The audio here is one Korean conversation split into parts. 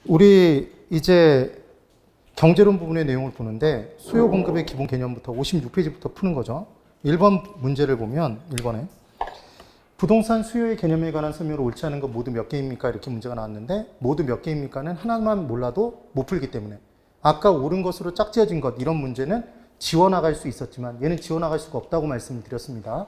우리 이제 경제론 부분의 내용을 보는데 수요 공급의 기본 개념부터 56페이지부터 푸는 거죠. 1번 문제를 보면 1번에 부동산 수요의 개념에 관한 설명을 옳지 않은 것 모두 몇 개입니까? 이렇게 문제가 나왔는데 모두 몇 개입니까는 하나만 몰라도 못 풀기 때문에 아까 옳은 것으로 짝지어진 것 이런 문제는 지워나갈 수 있었지만 얘는 지워나갈 수가 없다고 말씀을 드렸습니다.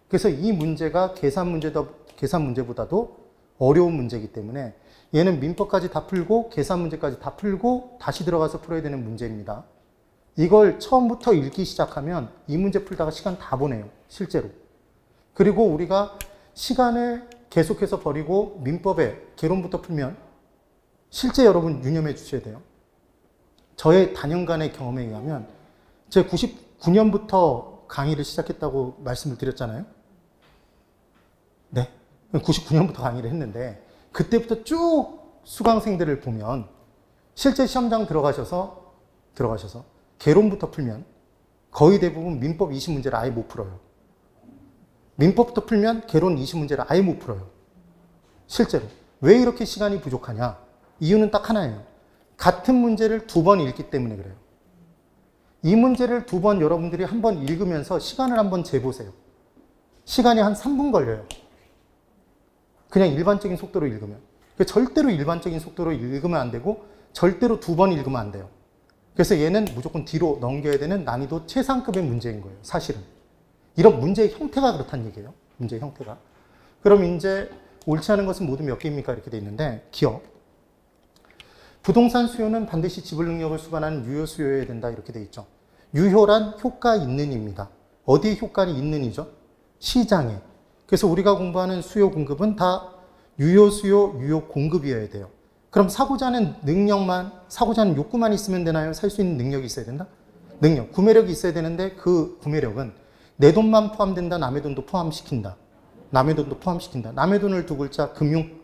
그래서 이 문제가 계산 문제보다도 어려운 문제이기 때문에 얘는 민법까지 다 풀고 계산 문제까지 다 풀고 다시 들어가서 풀어야 되는 문제입니다. 이걸 처음부터 읽기 시작하면 이 문제 풀다가 시간 다 보내요. 실제로. 그리고 우리가 시간을 계속해서 버리고 민법의 개론부터 풀면 실제 여러분 유념해 주셔야 돼요. 저의 단연간의 경험에 의하면 제가 99년부터 강의를 시작했다고 말씀을 드렸잖아요. 네. 99년부터 강의를 했는데 그때부터 쭉 수강생들을 보면 실제 시험장 들어가셔서 개론부터 풀면 거의 대부분 민법 20문제를 아예 못 풀어요. 민법부터 풀면 개론 20문제를 아예 못 풀어요. 실제로. 왜 이렇게 시간이 부족하냐? 이유는 딱 하나예요. 같은 문제를 두 번 읽기 때문에 그래요. 이 문제를 두 번 여러분들이 한 번 읽으면서 시간을 한번 재보세요. 시간이 한 3분 걸려요. 그냥 일반적인 속도로 읽으면. 절대로 일반적인 속도로 읽으면 안 되고 절대로 두 번 읽으면 안 돼요. 그래서 얘는 무조건 뒤로 넘겨야 되는 난이도 최상급의 문제인 거예요. 사실은. 이런 문제의 형태가 그렇다는 얘기예요. 문제의 형태가. 그럼 이제 옳지 않은 것은 모두 몇 개입니까? 이렇게 돼 있는데 기억. 부동산 수요는 반드시 지불 능력을 수반하는 유효 수요여야 된다. 이렇게 돼 있죠. 유효란 효과 있는입니다. 어디에 효과는 있는이죠? 시장에. 그래서 우리가 공부하는 수요 공급은 다 유효 수요, 유효 공급이어야 돼요. 그럼 사고자 하는 능력만, 사고자 하는 욕구만 있으면 되나요? 살 수 있는 능력이 있어야 된다? 능력, 구매력이 있어야 되는데 그 구매력은 내 돈만 포함된다, 남의 돈도 포함시킨다. 남의 돈도 포함시킨다. 남의 돈을 두 글자, 금융.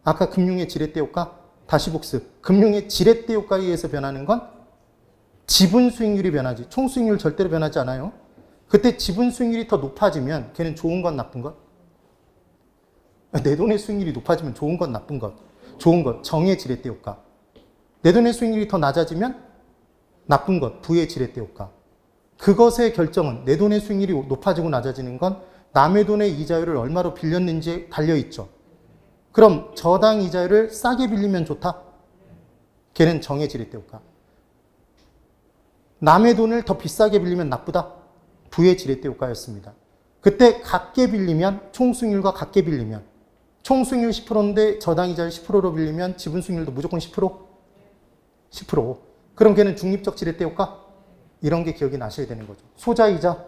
아까 금융의 지렛대 효과, 다시 복습. 금융의 지렛대 효과에 의해서 변하는 건 지분 수익률이 변하지. 총 수익률 절대로 변하지 않아요. 그때 지분 수익률이 더 높아지면 걔는 좋은 건 나쁜 것? 내 돈의 수익률이 높아지면 좋은 건 나쁜 것? 좋은 것, 정의 지렛대 효과. 내 돈의 수익률이 더 낮아지면 나쁜 것, 부의 지렛대 효과. 그것의 결정은 내 돈의 수익률이 높아지고 낮아지는 건 남의 돈의 이자율을 얼마로 빌렸는지에 달려있죠. 그럼 저당 이자율을 싸게 빌리면 좋다? 걔는 정의 지렛대 효과. 남의 돈을 더 비싸게 빌리면 나쁘다? 부의 지렛대 효과였습니다. 그때 같게 빌리면 총수익률과 같게 빌리면 총수익률 10%인데 저당 이자율 10%로 빌리면 지분 수익률도 무조건 10%? 10%. 그럼 걔는 중립적 지렛대 효과? 이런 게 기억이 나셔야 되는 거죠. 소자이자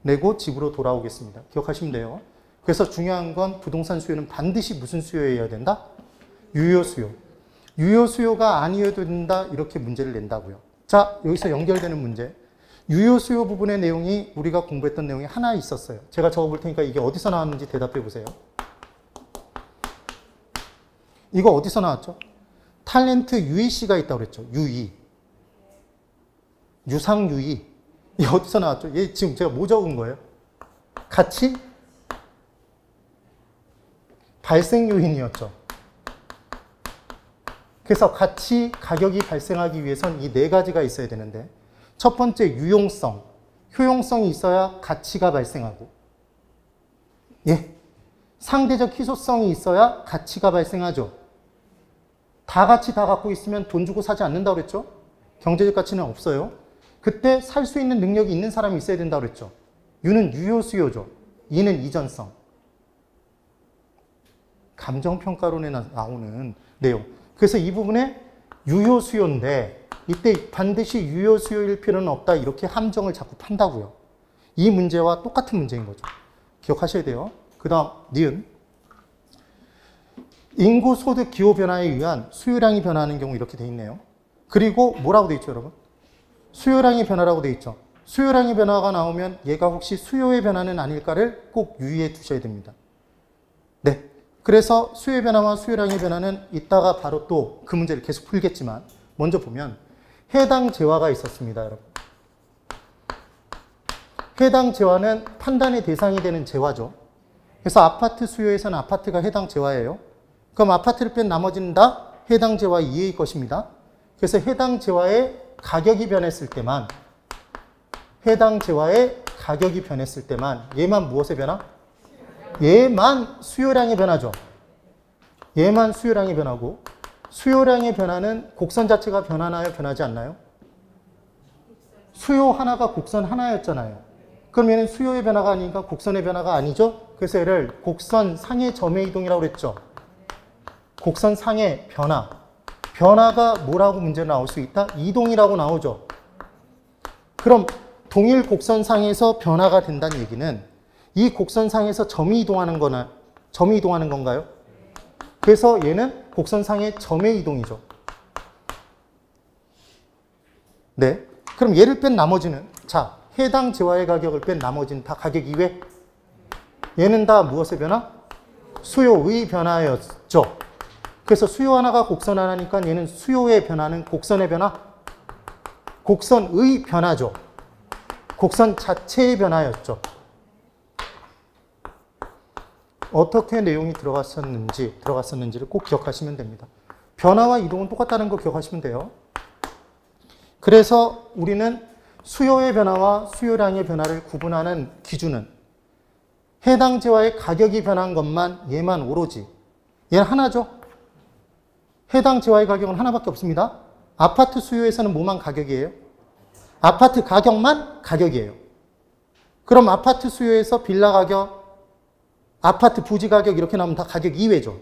내고 집으로 돌아오겠습니다. 기억하시면 돼요. 그래서 중요한 건 부동산 수요는 반드시 무슨 수요여야 된다? 유효 수요. 유효 수요가 아니어야 된다. 이렇게 문제를 낸다고요. 자, 여기서 연결되는 문제. 유효 수요 부분의 내용이 우리가 공부했던 내용이 하나 있었어요. 제가 적어볼 테니까 이게 어디서 나왔는지 대답해 보세요. 이거 어디서 나왔죠? 탤런트 유희 씨가 있다고 그랬죠. 유희. 유상유희. 이게 어디서 나왔죠? 얘 지금 제가 뭐 적은 거예요? 같이 발생 요인이었죠. 그래서 같이 가격이 발생하기 위해선 이 네 가지가 있어야 되는데 첫 번째 유용성, 효용성이 있어야 가치가 발생하고 예, 상대적 희소성이 있어야 가치가 발생하죠. 다 같이 다 갖고 있으면 돈 주고 사지 않는다고 그랬죠? 경제적 가치는 없어요. 그때 살 수 있는 능력이 있는 사람이 있어야 된다고 그랬죠. 유는 유효 수요죠. 이는 이전성. 감정평가론에 나오는 내용. 그래서 이 부분에 유효 수요인데 이때 반드시 유효 수요일 필요는 없다. 이렇게 함정을 자꾸 판다고요. 이 문제와 똑같은 문제인 거죠. 기억하셔야 돼요. 그 다음 니은. 인구 소득 기호 변화에 의한 수요량이 변화하는 경우 이렇게 돼 있네요. 그리고 뭐라고 돼 있죠, 여러분? 수요량의 변화라고 돼 있죠. 수요량의 변화가 나오면 얘가 혹시 수요의 변화는 아닐까를 꼭 유의해 두셔야 됩니다. 네. 그래서 수요의 변화와 수요량의 변화는 이따가 바로 또 그 문제를 계속 풀겠지만 먼저 보면 해당 재화가 있었습니다, 여러분. 해당 재화는 판단의 대상이 되는 재화죠. 그래서 아파트 수요에서는 아파트가 해당 재화예요. 그럼 아파트를 뺀 나머지는 다 해당 재화 이외의 것입니다. 그래서 해당 재화의 가격이 변했을 때만, 해당 재화의 가격이 변했을 때만 얘만 무엇의 변화? 얘만 수요량의 변화죠. 얘만 수요량의 변화고, 수요량의 변화는 곡선 자체가 변하나요? 변하지 않나요? 수요 하나가 곡선 하나였잖아요. 그럼 얘는 수요의 변화가 아니니까 곡선의 변화가 아니죠? 그래서 얘를 곡선 상의 점의 이동이라고 그랬죠. 곡선 상의 변화. 변화가 뭐라고 문제 나올 수 있다? 이동이라고 나오죠. 그럼 동일 곡선상에서 변화가 된다는 얘기는 이 곡선상에서 점이 이동하는 건가요? 그래서 얘는 곡선상의 점의 이동이죠. 네. 그럼 얘를 뺀 나머지는, 자, 해당 재화의 가격을 뺀 나머지는 다 가격 이외. 얘는 다 무엇의 변화? 수요의 변화였죠. 그래서 수요 하나가 곡선 하나니까 얘는 수요의 변화는 곡선의 변화? 곡선의 변화죠. 곡선 자체의 변화였죠. 어떻게 내용이 들어갔었는지를 꼭 기억하시면 됩니다. 변화와 이동은 똑같다는 거 기억하시면 돼요. 그래서 우리는 수요의 변화와 수요량의 변화를 구분하는 기준은 해당 재화의 가격이 변한 것만, 얘만 오로지, 얘는 하나죠. 해당 재화의 가격은 하나밖에 없습니다. 아파트 수요에서는 뭐만 가격이에요? 아파트 가격만 가격이에요. 그럼 아파트 수요에서 빌라 가격, 아파트 부지 가격 이렇게 나오면 다 가격 이외죠.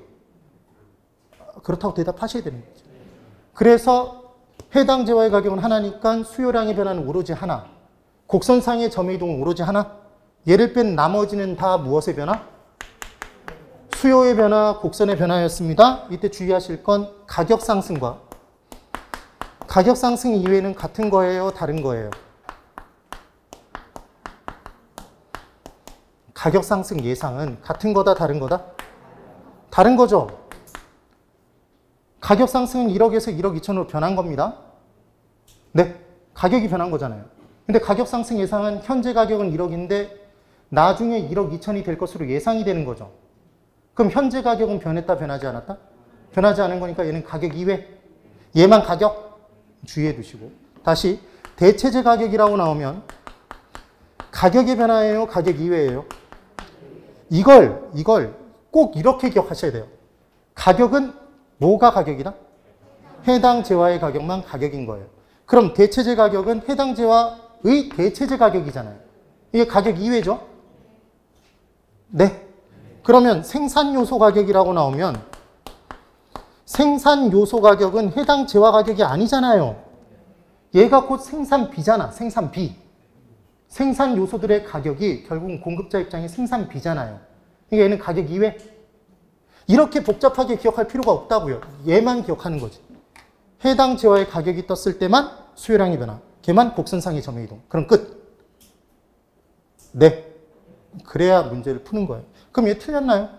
그렇다고 대답하셔야 되는 거죠. 그래서 해당 재화의 가격은 하나니까 수요량의 변화는 오로지 하나. 곡선상의 점의 이동은 오로지 하나. 얘를 뺀 나머지는 다 무엇의 변화? 수요의 변화, 곡선의 변화였습니다. 이때 주의하실 건 가격 상승과 가격 상승 이외에는 같은 거예요? 다른 거예요? 가격 상승 예상은 같은 거다? 다른 거다? 다른 거죠. 가격 상승은 1억에서 1억 2천으로 변한 겁니다. 네, 가격이 변한 거잖아요. 근데 가격 상승 예상은 현재 가격은 1억인데 나중에 1억 2천이 될 것으로 예상이 되는 거죠. 그럼 현재 가격은 변했다, 변하지 않았다? 변하지 않은 거니까 얘는 가격 이외. 얘만 가격 주의해 두시고. 다시 대체재 가격이라고 나오면 가격의 변화예요? 가격 이외예요? 이걸 꼭 이렇게 기억하셔야 돼요. 가격은 뭐가 가격이다? 해당 재화의 가격만 가격인 거예요. 그럼 대체재 가격은 해당 재화의 대체재 가격이잖아요. 이게 가격 이외죠? 네. 그러면 생산 요소 가격이라고 나오면 생산 요소 가격은 해당 재화 가격이 아니잖아요. 얘가 곧 생산비잖아. 생산비. 생산 요소들의 가격이 결국은 공급자 입장에 생산비잖아요. 그러니까 얘는 가격 이외. 이렇게 복잡하게 기억할 필요가 없다고요. 얘만 기억하는 거지. 해당 재화의 가격이 떴을 때만 수요량의 변화. 걔만 곡선상의 점의 이동. 그럼 끝. 네. 그래야 문제를 푸는 거예요. 그럼 얘 틀렸나요?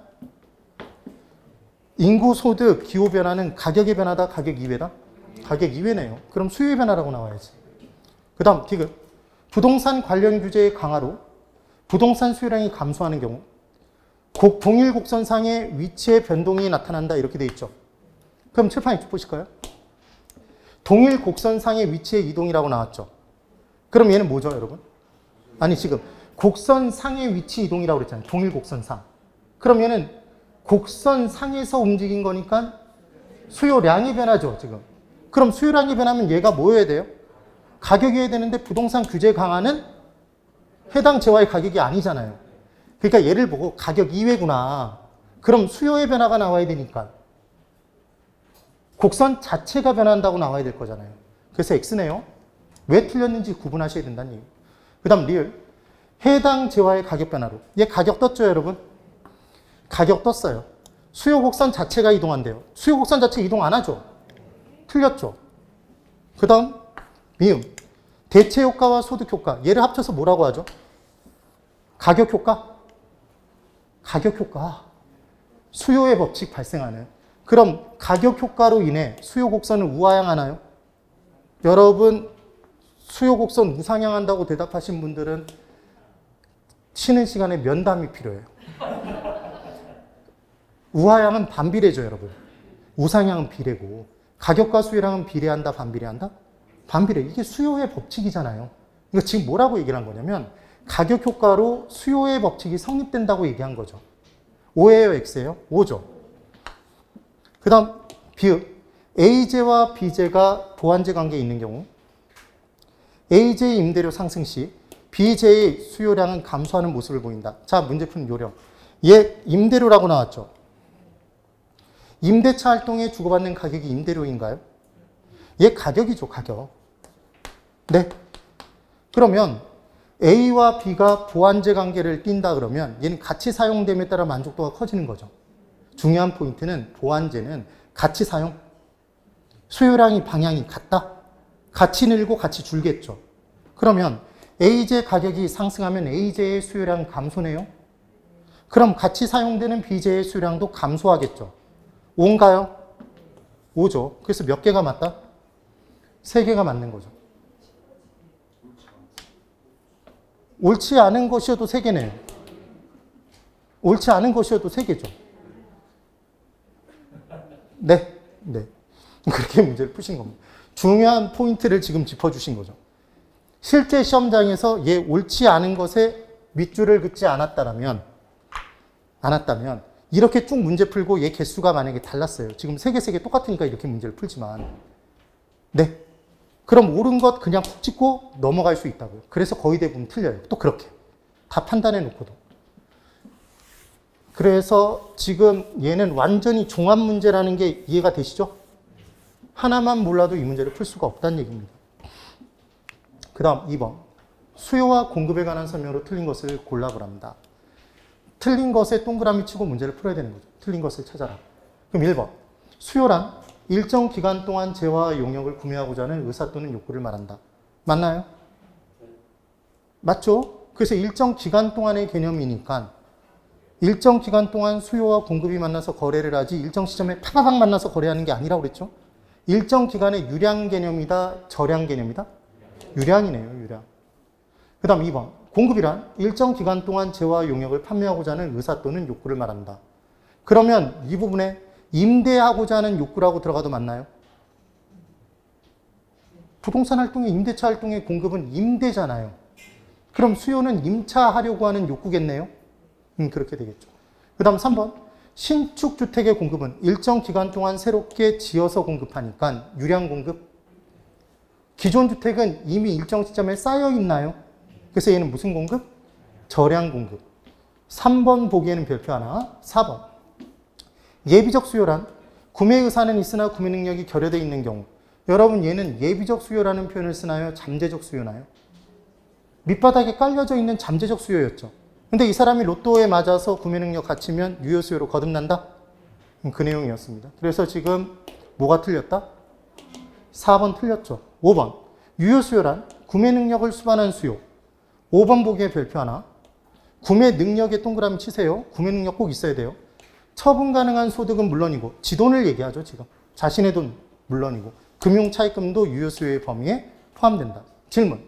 인구, 소득, 기호 변화는 가격의 변화다, 가격 이외다? 가격 이외네요. 그럼 수요의 변화라고 나와야지. 그 다음 디귿. 부동산 관련 규제의 강화로 부동산 수요량이 감소하는 경우 동일 곡선상의 위치의 변동이 나타난다 이렇게 돼 있죠. 그럼 칠판 이쪽 보실까요? 동일 곡선상의 위치의 이동이라고 나왔죠. 그럼 얘는 뭐죠, 여러분? 아니 지금 곡선상의 위치 이동이라고 그랬잖아요. 동일 곡선상. 그럼 얘는 곡선상에서 움직인 거니까 수요량이 변하죠, 지금. 그럼 수요량이 변하면 얘가 뭐여야 돼요? 가격이어야 되는데 부동산 규제 강화는 해당 재화의 가격이 아니잖아요. 그러니까 얘를 보고 가격 이외구나. 그럼 수요의 변화가 나와야 되니까 곡선 자체가 변한다고 나와야 될 거잖아요. 그래서 X네요. 왜 틀렸는지 구분하셔야 된다는 얘기예요. 그 다음 리을. 해당 재화의 가격 변화로. 얘 가격 떴죠, 여러분? 가격 떴어요. 수요 곡선 자체가 이동한대요. 수요 곡선 자체 이동 안 하죠? 틀렸죠? 그 다음 미음. 대체 효과와 소득 효과. 얘를 합쳐서 뭐라고 하죠? 가격 효과? 가격 효과. 수요의 법칙 발생하는. 그럼 가격 효과로 인해 수요 곡선을 우하향하나요? 여러분 수요 곡선 우상향한다고 대답하신 분들은 쉬는 시간에 면담이 필요해요. 우하향은 반비례죠, 여러분. 우상향은 비례고 가격과 수요량은 비례한다, 반비례한다? 반비례. 이게 수요의 법칙이잖아요. 이거 지금 뭐라고 얘기를 한 거냐면 가격 효과로 수요의 법칙이 성립된다고 얘기한 거죠. 5예요, X예요? 5죠. 그 다음 비읍. A제와 B제가 보완제 관계에 있는 경우 A제의 임대료 상승 시 B제의 수요량은 감소하는 모습을 보인다. 자, 문제 푸는 요령. 얘 임대료라고 나왔죠. 임대차 활동에 주고받는 가격이 임대료인가요? 얘 가격이죠, 가격. 네. 그러면 A와 B가 보완제 관계를 띈다 그러면 얘는 같이 사용됨에 따라 만족도가 커지는 거죠. 중요한 포인트는 보완제는 같이 사용, 수요량이 방향이 같다. 같이 늘고 같이 줄겠죠. 그러면 A제 가격이 상승하면 A제의 수요량 감소네요. 그럼 같이 사용되는 B제의 수요량도 감소하겠죠. 5인가요? 5죠. 그래서 몇 개가 맞다? 3개가 맞는 거죠. 옳지 않은 것이어도 3개네요. 옳지 않은 것이어도 3개죠. 네. 네. 그렇게 문제를 푸신 겁니다. 중요한 포인트를 지금 짚어주신 거죠. 실제 시험장에서 얘 옳지 않은 것에 밑줄을 긋지 않았다면 이렇게 쭉 문제 풀고 얘 개수가 만약에 달랐어요. 지금 3개 똑같으니까 이렇게 문제를 풀지만 네. 그럼 옳은 것 그냥 푹 찍고 넘어갈 수 있다고요. 그래서 거의 대부분 틀려요. 또 그렇게. 다 판단해 놓고도. 그래서 지금 얘는 완전히 종합 문제라는 게 이해가 되시죠? 하나만 몰라도 이 문제를 풀 수가 없다는 얘기입니다. 그 다음 2번. 수요와 공급에 관한 설명으로 틀린 것을 골라보랍니다. 틀린 것에 동그라미 치고 문제를 풀어야 되는 거죠. 틀린 것을 찾아라. 그럼 1번. 수요란 일정 기간 동안 재화와 용역을 구매하고자 하는 의사 또는 욕구를 말한다. 맞나요? 맞죠? 그래서 일정 기간 동안의 개념이니까 일정 기간 동안 수요와 공급이 만나서 거래를 하지 일정 시점에 파바박 만나서 거래하는 게 아니라고 그랬죠? 일정 기간의 유량 개념이다, 저량 개념이다? 유량이네요, 유량. 그 다음 2번. 공급이란 일정 기간 동안 재화와 용역을 판매하고자 하는 의사 또는 욕구를 말한다. 그러면 이 부분에 임대하고자 하는 욕구라고 들어가도 맞나요? 부동산 활동의 임대차 활동의 공급은 임대잖아요. 그럼 수요는 임차하려고 하는 욕구겠네요? 그렇게 되겠죠. 그 다음 3번. 신축 주택의 공급은 일정 기간 동안 새롭게 지어서 공급하니까 유량 공급. 기존 주택은 이미 일정 시점에 쌓여 있나요? 그래서 얘는 무슨 공급? 저량 공급. 3번 보기에는 별표 하나. 4번. 예비적 수요란 구매 의사는 있으나 구매 능력이 결여되어 있는 경우. 여러분 얘는 예비적 수요라는 표현을 쓰나요? 잠재적 수요나요? 밑바닥에 깔려져 있는 잠재적 수요였죠. 근데 이 사람이 로또에 맞아서 구매 능력 갖추면 유효 수요로 거듭난다? 그 내용이었습니다. 그래서 지금 뭐가 틀렸다? 4번 틀렸죠. 5번. 유효 수요란 구매 능력을 수반한 수요. 5번 보기에 별표 하나. 구매 능력에 동그라미 치세요. 구매 능력 꼭 있어야 돼요. 처분 가능한 소득은 물론이고 지돈을 얘기하죠. 지금. 자신의 돈 물론이고 금융 차입금도 유효 수요의 범위에 포함된다. 질문.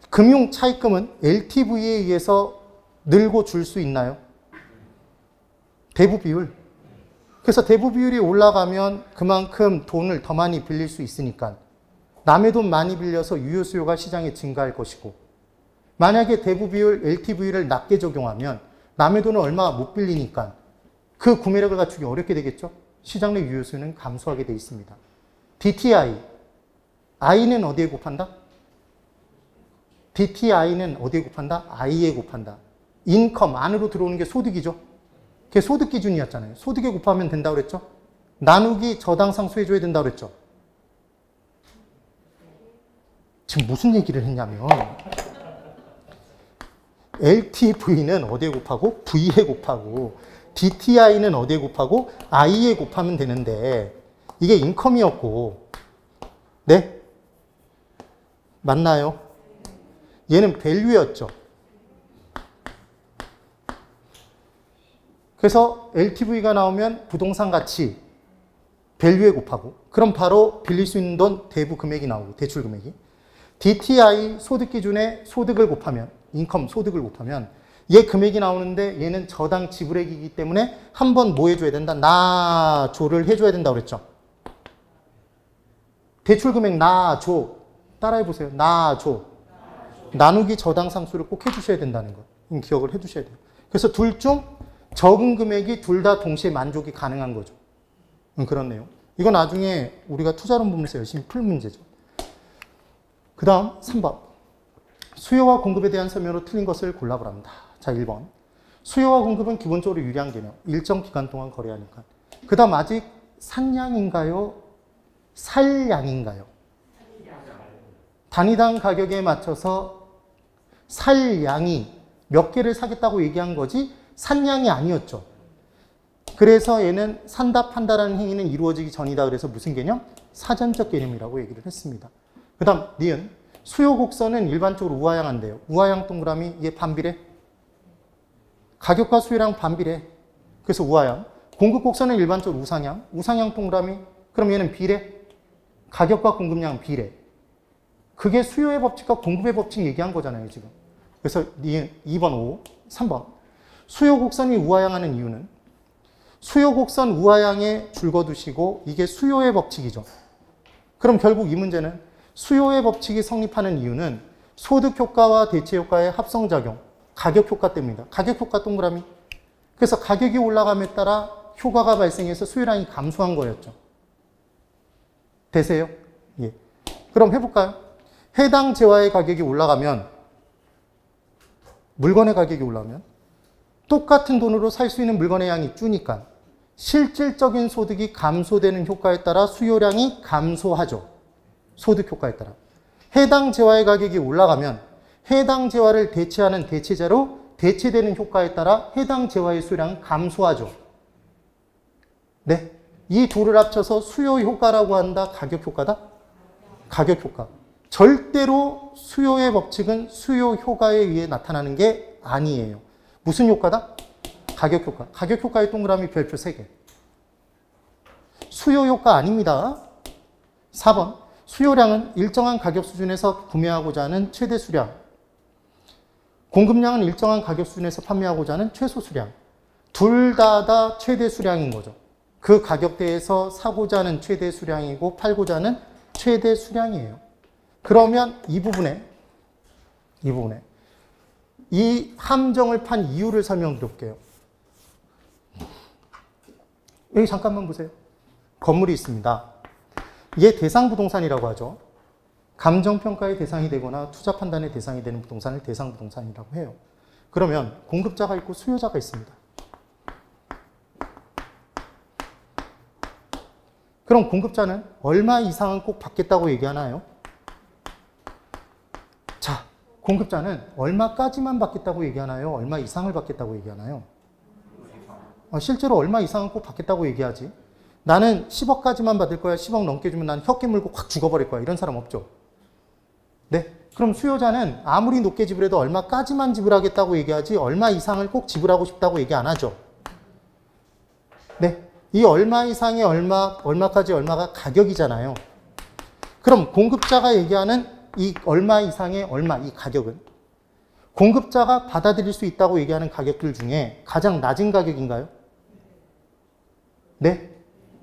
금융 차입금은 LTV에 의해서 늘고 줄 수 있나요? 대부 비율. 그래서 대부 비율이 올라가면 그만큼 돈을 더 많이 빌릴 수 있으니까 남의 돈 많이 빌려서 유효 수요가 시장에 증가할 것이고 만약에 대부 비율 LTV를 낮게 적용하면 남의 돈을 얼마 못 빌리니까 그 구매력을 갖추기 어렵게 되겠죠? 시장 내 유효 수요는 감소하게 되어 있습니다. DTI. I는 어디에 곱한다? DTI는 어디에 곱한다? I에 곱한다. 인컴 안으로 들어오는 게 소득이죠. 그게 소득 기준이었잖아요. 소득에 곱하면 된다고 그랬죠? 나누기 저당상수 해줘야 된다고 그랬죠? 지금 무슨 얘기를 했냐면 LTV는 어디에 곱하고? V에 곱하고 DTI는 어디에 곱하고? I에 곱하면 되는데 이게 인컴이었고 네? 맞나요? 얘는 밸류였죠. 그래서 LTV가 나오면 부동산 가치 밸류에 곱하고 그럼 바로 빌릴 수 있는 돈 대부 금액이 나오고 대출 금액이 DTI 소득 기준에 소득을 곱하면 인컴 소득을 곱하면 얘 금액이 나오는데 얘는 저당 지불액이기 때문에 한 번 뭐 해줘야 된다? 나조를 해줘야 된다고 그랬죠. 대출금액 나조. 따라해보세요. 나조. 나누기 저당 상수를 꼭 해주셔야 된다는 거. 기억을 해두셔야 돼요. 그래서 둘 중 적은 금액이 둘 다 동시에 만족이 가능한 거죠. 그런 내용. 이거 나중에 우리가 투자론 보면서 열심히 풀 문제죠. 그 다음 3번. 수요와 공급에 대한 설명으로 틀린 것을 골라보랍니다. 자, 1번. 수요와 공급은 기본적으로 유리한 개념. 일정 기간 동안 거래하니까. 그 다음 아직 산량인가요? 살량인가요? 단위당 가격에 맞춰서 살량이 몇 개를 사겠다고 얘기한 거지 산량이 아니었죠. 그래서 얘는 산다 판다라는 행위는 이루어지기 전이다. 그래서 무슨 개념? 사전적 개념이라고 얘기를 했습니다. 그 다음 니은. 수요 곡선은 일반적으로 우하향한대요. 우하향 동그라미 얘 반비례. 가격과 수요량 반비례. 그래서 우하향. 공급 곡선은 일반적으로 우상향. 우상향 동그라미. 그럼 얘는 비례. 가격과 공급량 비례. 그게 수요의 법칙과 공급의 법칙 얘기한 거잖아요, 지금. 그래서 2번 5, 3번. 수요 곡선이 우하향하는 이유는 수요 곡선 우하향에 줄거두시고 이게 수요의 법칙이죠. 그럼 결국 이 문제는 수요의 법칙이 성립하는 이유는 소득 효과와 대체 효과의 합성작용, 가격 효과 때문이다. 가격 효과 동그라미. 그래서 가격이 올라감에 따라 효과가 발생해서 수요량이 감소한 거였죠. 되세요? 예. 그럼 해볼까요? 해당 재화의 가격이 올라가면, 물건의 가격이 올라가면 똑같은 돈으로 살 수 있는 물건의 양이 주니까 실질적인 소득이 감소되는 효과에 따라 수요량이 감소하죠. 소득 효과에 따라. 해당 재화의 가격이 올라가면 해당 재화를 대체하는 대체재로 대체되는 효과에 따라 해당 재화의 수요량은 감소하죠. 네. 이 둘을 합쳐서 수요 효과라고 한다. 가격 효과다? 가격 효과. 절대로 수요의 법칙은 수요 효과에 의해 나타나는 게 아니에요. 무슨 효과다? 가격 효과. 가격 효과의 동그라미 별표 3개. 수요 효과 아닙니다. 4번. 수요량은 일정한 가격 수준에서 구매하고자 하는 최대 수량. 공급량은 일정한 가격 수준에서 판매하고자 하는 최소 수량. 둘 다 최대 수량인 거죠. 그 가격대에서 사고자 하는 최대 수량이고 팔고자 하는 최대 수량이에요. 그러면 이 부분에 이 함정을 판 이유를 설명드릴게요. 여기 잠깐만 보세요. 건물이 있습니다. 얘 대상부동산이라고 하죠. 감정평가의 대상이 되거나 투자 판단의 대상이 되는 부동산을 대상부동산이라고 해요. 그러면 공급자가 있고 수요자가 있습니다. 그럼 공급자는 얼마 이상은 꼭 받겠다고 얘기하나요? 자, 공급자는 얼마까지만 받겠다고 얘기하나요? 얼마 이상을 받겠다고 얘기하나요? 실제로 얼마 이상은 꼭 받겠다고 얘기하지. 나는 10억까지만 받을 거야. 10억 넘게 주면 난 혀 깨물고 확 죽어버릴 거야. 이런 사람 없죠? 네. 그럼 수요자는 아무리 높게 지불해도 얼마까지만 지불하겠다고 얘기하지 얼마 이상을 꼭 지불하고 싶다고 얘기 안 하죠. 네. 이 얼마 이상의 얼마까지 얼마가 가격이잖아요. 그럼 공급자가 얘기하는 이 얼마 이상의 얼마, 이 가격은 공급자가 받아들일 수 있다고 얘기하는 가격들 중에 가장 낮은 가격인가요? 네.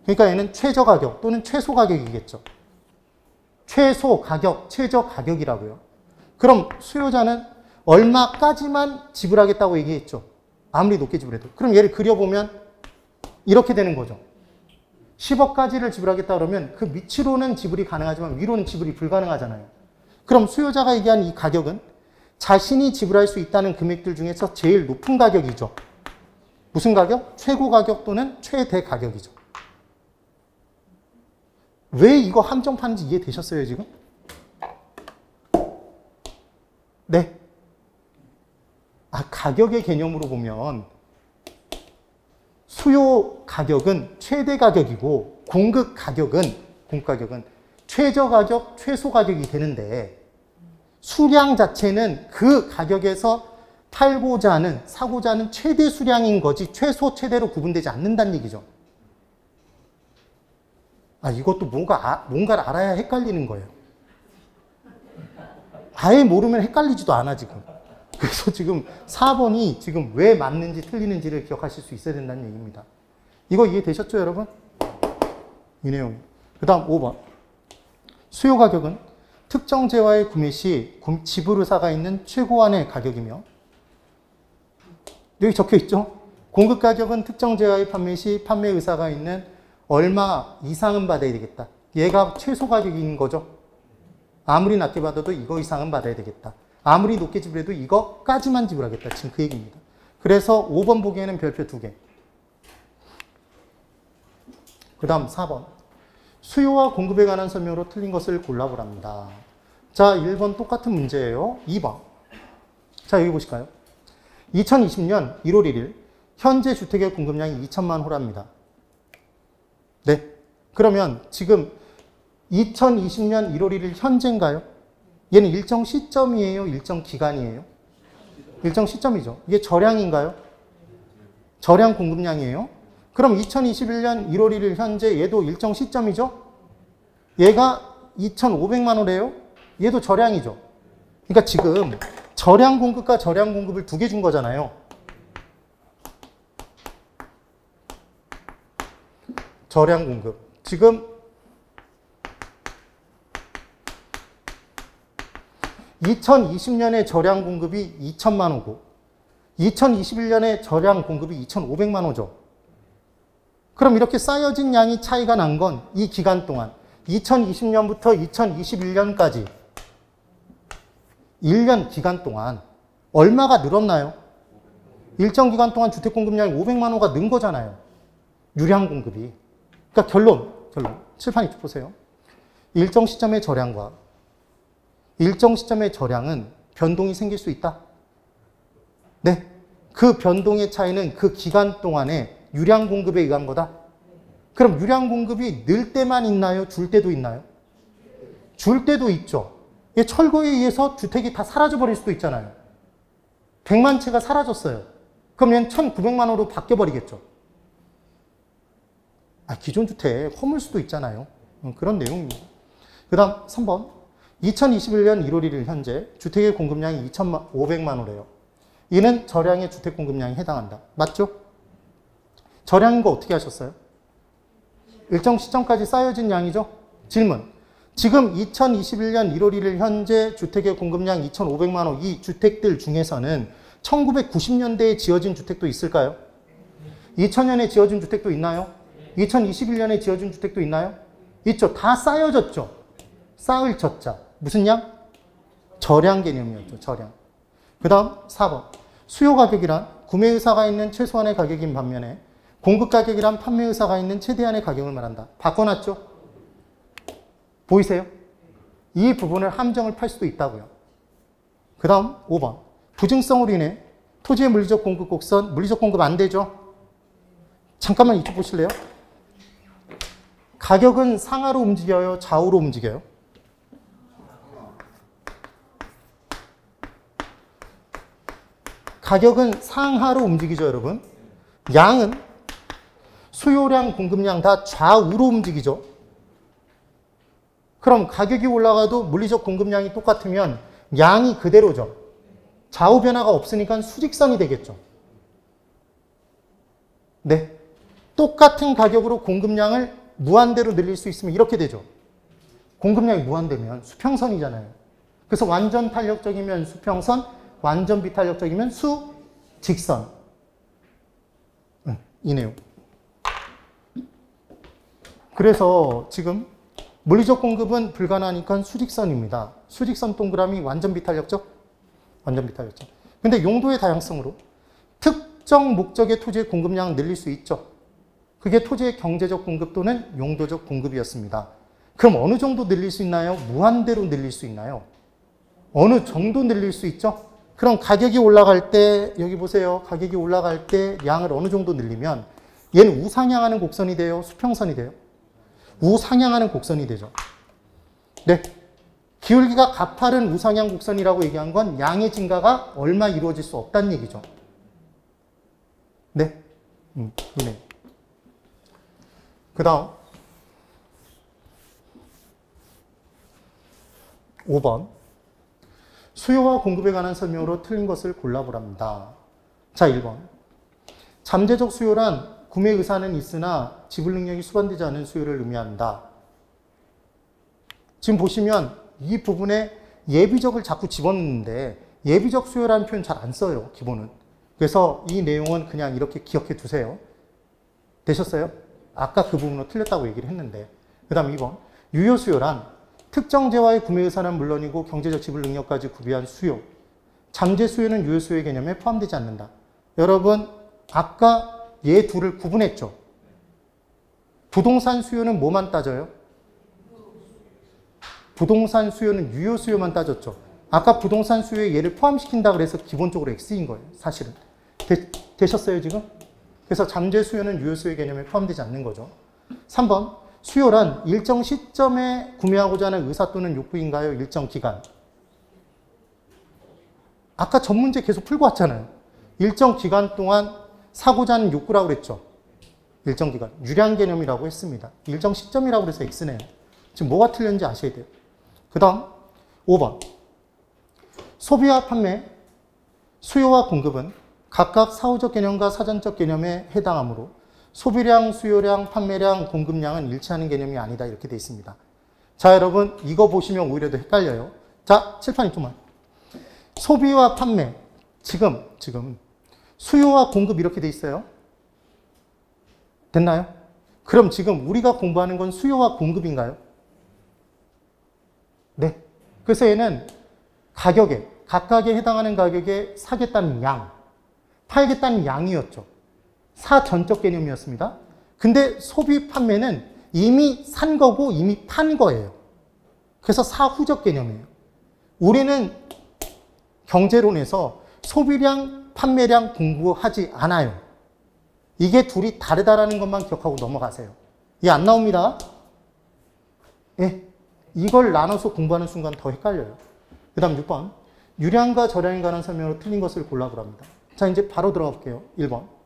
그러니까 얘는 최저 가격 또는 최소 가격이겠죠. 최소 가격, 최저 가격이라고요. 그럼 수요자는 얼마까지만 지불하겠다고 얘기했죠. 아무리 높게 지불해도. 그럼 얘를 그려보면 이렇게 되는 거죠. 10억까지를 지불하겠다 그러면 그 밑으로는 지불이 가능하지만 위로는 지불이 불가능하잖아요. 그럼 수요자가 얘기한 이 가격은 자신이 지불할 수 있다는 금액들 중에서 제일 높은 가격이죠. 무슨 가격? 최고 가격 또는 최대 가격이죠. 왜 이거 함정 파는지 이해되셨어요, 지금? 네. 가격의 개념으로 보면 수요 가격은 최대 가격이고 공급 가격은 최저 가격, 최소 가격이 되는데 수량 자체는 그 가격에서 팔고자 하는, 사고자 하는 최대 수량인 거지 최소, 최대로 구분되지 않는다는 얘기죠. 이것도 뭔가를 알아야 헷갈리는 거예요. 아예 모르면 헷갈리지도 않아, 지금. 그래서 지금 4번이 지금 왜 맞는지 틀리는지를 기억하실 수 있어야 된다는 얘기입니다. 이거 이해되셨죠, 여러분? 이 내용. 그 다음 5번. 수요 가격은 특정 재화의 구매 시 지불 의사가 있는 최고한의 가격이며, 여기 적혀 있죠? 공급 가격은 특정 재화의 판매 시 판매 의사가 있는 얼마 이상은 받아야 되겠다. 얘가 최소 가격인 거죠. 아무리 낮게 받아도 이거 이상은 받아야 되겠다. 아무리 높게 지불해도 이거까지만 지불하겠다. 지금 그 얘기입니다. 그래서 5번 보기에는 별표 2개. 그 다음 4번. 수요와 공급에 관한 설명으로 틀린 것을 골라보랍니다. 자, 1번 똑같은 문제예요. 2번. 자, 여기 보실까요? 2020년 1월 1일 현재 주택의 공급량이 2천만 호랍니다. 네. 그러면 지금 2020년 1월 1일 현재인가요? 얘는 일정 시점이에요? 일정 기간이에요? 일정 시점이죠. 이게 저량인가요? 저량 공급량이에요. 그럼 2021년 1월 1일 현재 얘도 일정 시점이죠? 얘가 2,500만 호래요? 얘도 저량이죠. 그러니까 지금 저량 공급과 저량 공급을 두 개 준 거잖아요. 저량 공급. 지금 2020년에 저량 공급이 2천만 호고 2021년에 저량 공급이 2,500만 호죠. 그럼 이렇게 쌓여진 양이 차이가 난 건 이 기간 동안 2020년부터 2021년까지 1년 기간 동안 얼마가 늘었나요? 일정 기간 동안 주택 공급량이 500만 호가 는 거잖아요. 유량 공급이. 그러니까 결론. 칠판 이쪽 보세요. 일정 시점의 저량과 일정 시점의 저량은 변동이 생길 수 있다. 네. 그 변동의 차이는 그 기간 동안에 유량 공급에 의한 거다. 그럼 유량 공급이 늘 때만 있나요? 줄 때도 있나요? 줄 때도 있죠. 철거에 의해서 주택이 다 사라져버릴 수도 있잖아요. 100만 채가 사라졌어요. 그럼 얘는 1,900만 호로 바뀌어버리겠죠. 기존 주택 허물 수도 있잖아요. 그런 내용입니다. 그 다음 3번. 2021년 1월 1일 현재 주택의 공급량이 2,500만 호래요. 이는 저량의 주택 공급량에 해당한다. 맞죠? 저량인 거 어떻게 하셨어요? 일정 시점까지 쌓여진 양이죠? 질문. 지금 2021년 1월 1일 현재 주택의 공급량 2,500만 호 이 주택들 중에서는 1990년대에 지어진 주택도 있을까요? 2000년에 지어진 주택도 있나요? 2021년에 지어진 주택도 있나요? 있죠. 다 쌓여졌죠. 쌓을 젖자. 무슨 양? 저량 개념이었죠. 저량. 그 다음 4번. 수요 가격이란 구매 의사가 있는 최소한의 가격인 반면에 공급 가격이란 판매 의사가 있는 최대한의 가격을 말한다. 바꿔놨죠? 보이세요? 이 부분을 함정을 팔 수도 있다고요. 그 다음 5번. 부증성으로 인해 토지의 물리적 공급 곡선, 물리적 공급 안 되죠? 잠깐만 이쪽 보실래요? 가격은 상하로 움직여요? 좌우로 움직여요? 가격은 상하로 움직이죠, 여러분. 양은 수요량, 공급량 다 좌우로 움직이죠. 그럼 가격이 올라가도 물리적 공급량이 똑같으면 양이 그대로죠. 좌우 변화가 없으니까 수직선이 되겠죠. 네. 똑같은 가격으로 공급량을 무한대로 늘릴 수 있으면 이렇게 되죠. 공급량이 무한대면 수평선이잖아요. 그래서 완전 탄력적이면 수평선, 완전 비탄력적이면 수직선. 이 내용. 그래서 지금 물리적 공급은 불가능하니까 수직선입니다. 수직선 동그라미 완전 비탄력적? 완전 비탄력적. 근데 용도의 다양성으로 특정 목적의 토지의 공급량을 늘릴 수 있죠. 그게 토지의 경제적 공급 또는 용도적 공급이었습니다. 그럼 어느 정도 늘릴 수 있나요? 무한대로 늘릴 수 있나요? 어느 정도 늘릴 수 있죠? 그럼 가격이 올라갈 때, 여기 보세요. 가격이 올라갈 때 양을 어느 정도 늘리면 얘는 우상향하는 곡선이 돼요? 수평선이 돼요? 우상향하는 곡선이 되죠. 네. 기울기가 가파른 우상향 곡선이라고 얘기한 건 양의 증가가 얼마 이루어질 수 없다는 얘기죠. 네. 네. 그 다음 5번. 수요와 공급에 관한 설명으로 틀린 것을 골라보랍니다. 자, 1번. 잠재적 수요란 구매 의사는 있으나 지불 능력이 수반되지 않은 수요를 의미한다. 지금 보시면 이 부분에 예비적을 자꾸 집어넣는데 예비적 수요라는 표현 잘 안 써요, 기본은. 그래서 이 내용은 그냥 이렇게 기억해 두세요. 되셨어요? 아까 그 부분으로 틀렸다고 얘기를 했는데. 그 다음 2번. 유효 수요란 특정재화의 구매 의사는 물론이고 경제적 지불 능력까지 구비한 수요. 잠재 수요는 유효 수요의 개념에 포함되지 않는다. 여러분, 아까 얘 둘을 구분했죠? 부동산 수요는 뭐만 따져요? 부동산 수요는 유효 수요만 따졌죠. 아까 부동산 수요에 얘를 포함시킨다 그래서 기본적으로 X인 거예요, 사실은. 되셨어요, 지금? 그래서 잠재 수요는 유효 수요의 개념에 포함되지 않는 거죠. 3번. 수요란 일정 시점에 구매하고자 하는 의사 또는 욕구인가요? 일정 기간. 아까 전 문제 계속 풀고 왔잖아요. 일정 기간 동안 사고자 하는 욕구라고 그랬죠. 일정 기간. 유량 개념이라고 했습니다. 일정 시점이라고 해서 X네요. 지금 뭐가 틀렸는지 아셔야 돼요. 그 다음 5번. 소비와 판매, 수요와 공급은 각각 사후적 개념과 사전적 개념에 해당하므로 소비량, 수요량, 판매량, 공급량은 일치하는 개념이 아니다. 이렇게 되어 있습니다. 자, 여러분 이거 보시면 오히려 더 헷갈려요. 자, 칠판 이쪽만. 소비와 판매, 지금 수요와 공급 이렇게 되어 있어요. 됐나요? 그럼 지금 우리가 공부하는 건 수요와 공급인가요? 네. 그래서 얘는 가격에, 각각에 해당하는 가격에 사겠다는 양, 팔겠다는 양이었죠. 사전적 개념이었습니다. 근데 소비 판매는 이미 산 거고 이미 판 거예요. 그래서 사후적 개념이에요. 우리는 경제론에서 소비량, 판매량 공부하지 않아요. 이게 둘이 다르다라는 것만 기억하고 넘어가세요. 이게 안 나옵니다. 예. 이걸 나눠서 공부하는 순간 더 헷갈려요. 그 다음 6번. 유량과 저량에 관한 설명으로 틀린 것을 골라보랍니다. 자, 이제 바로 들어가 볼게요. 1번.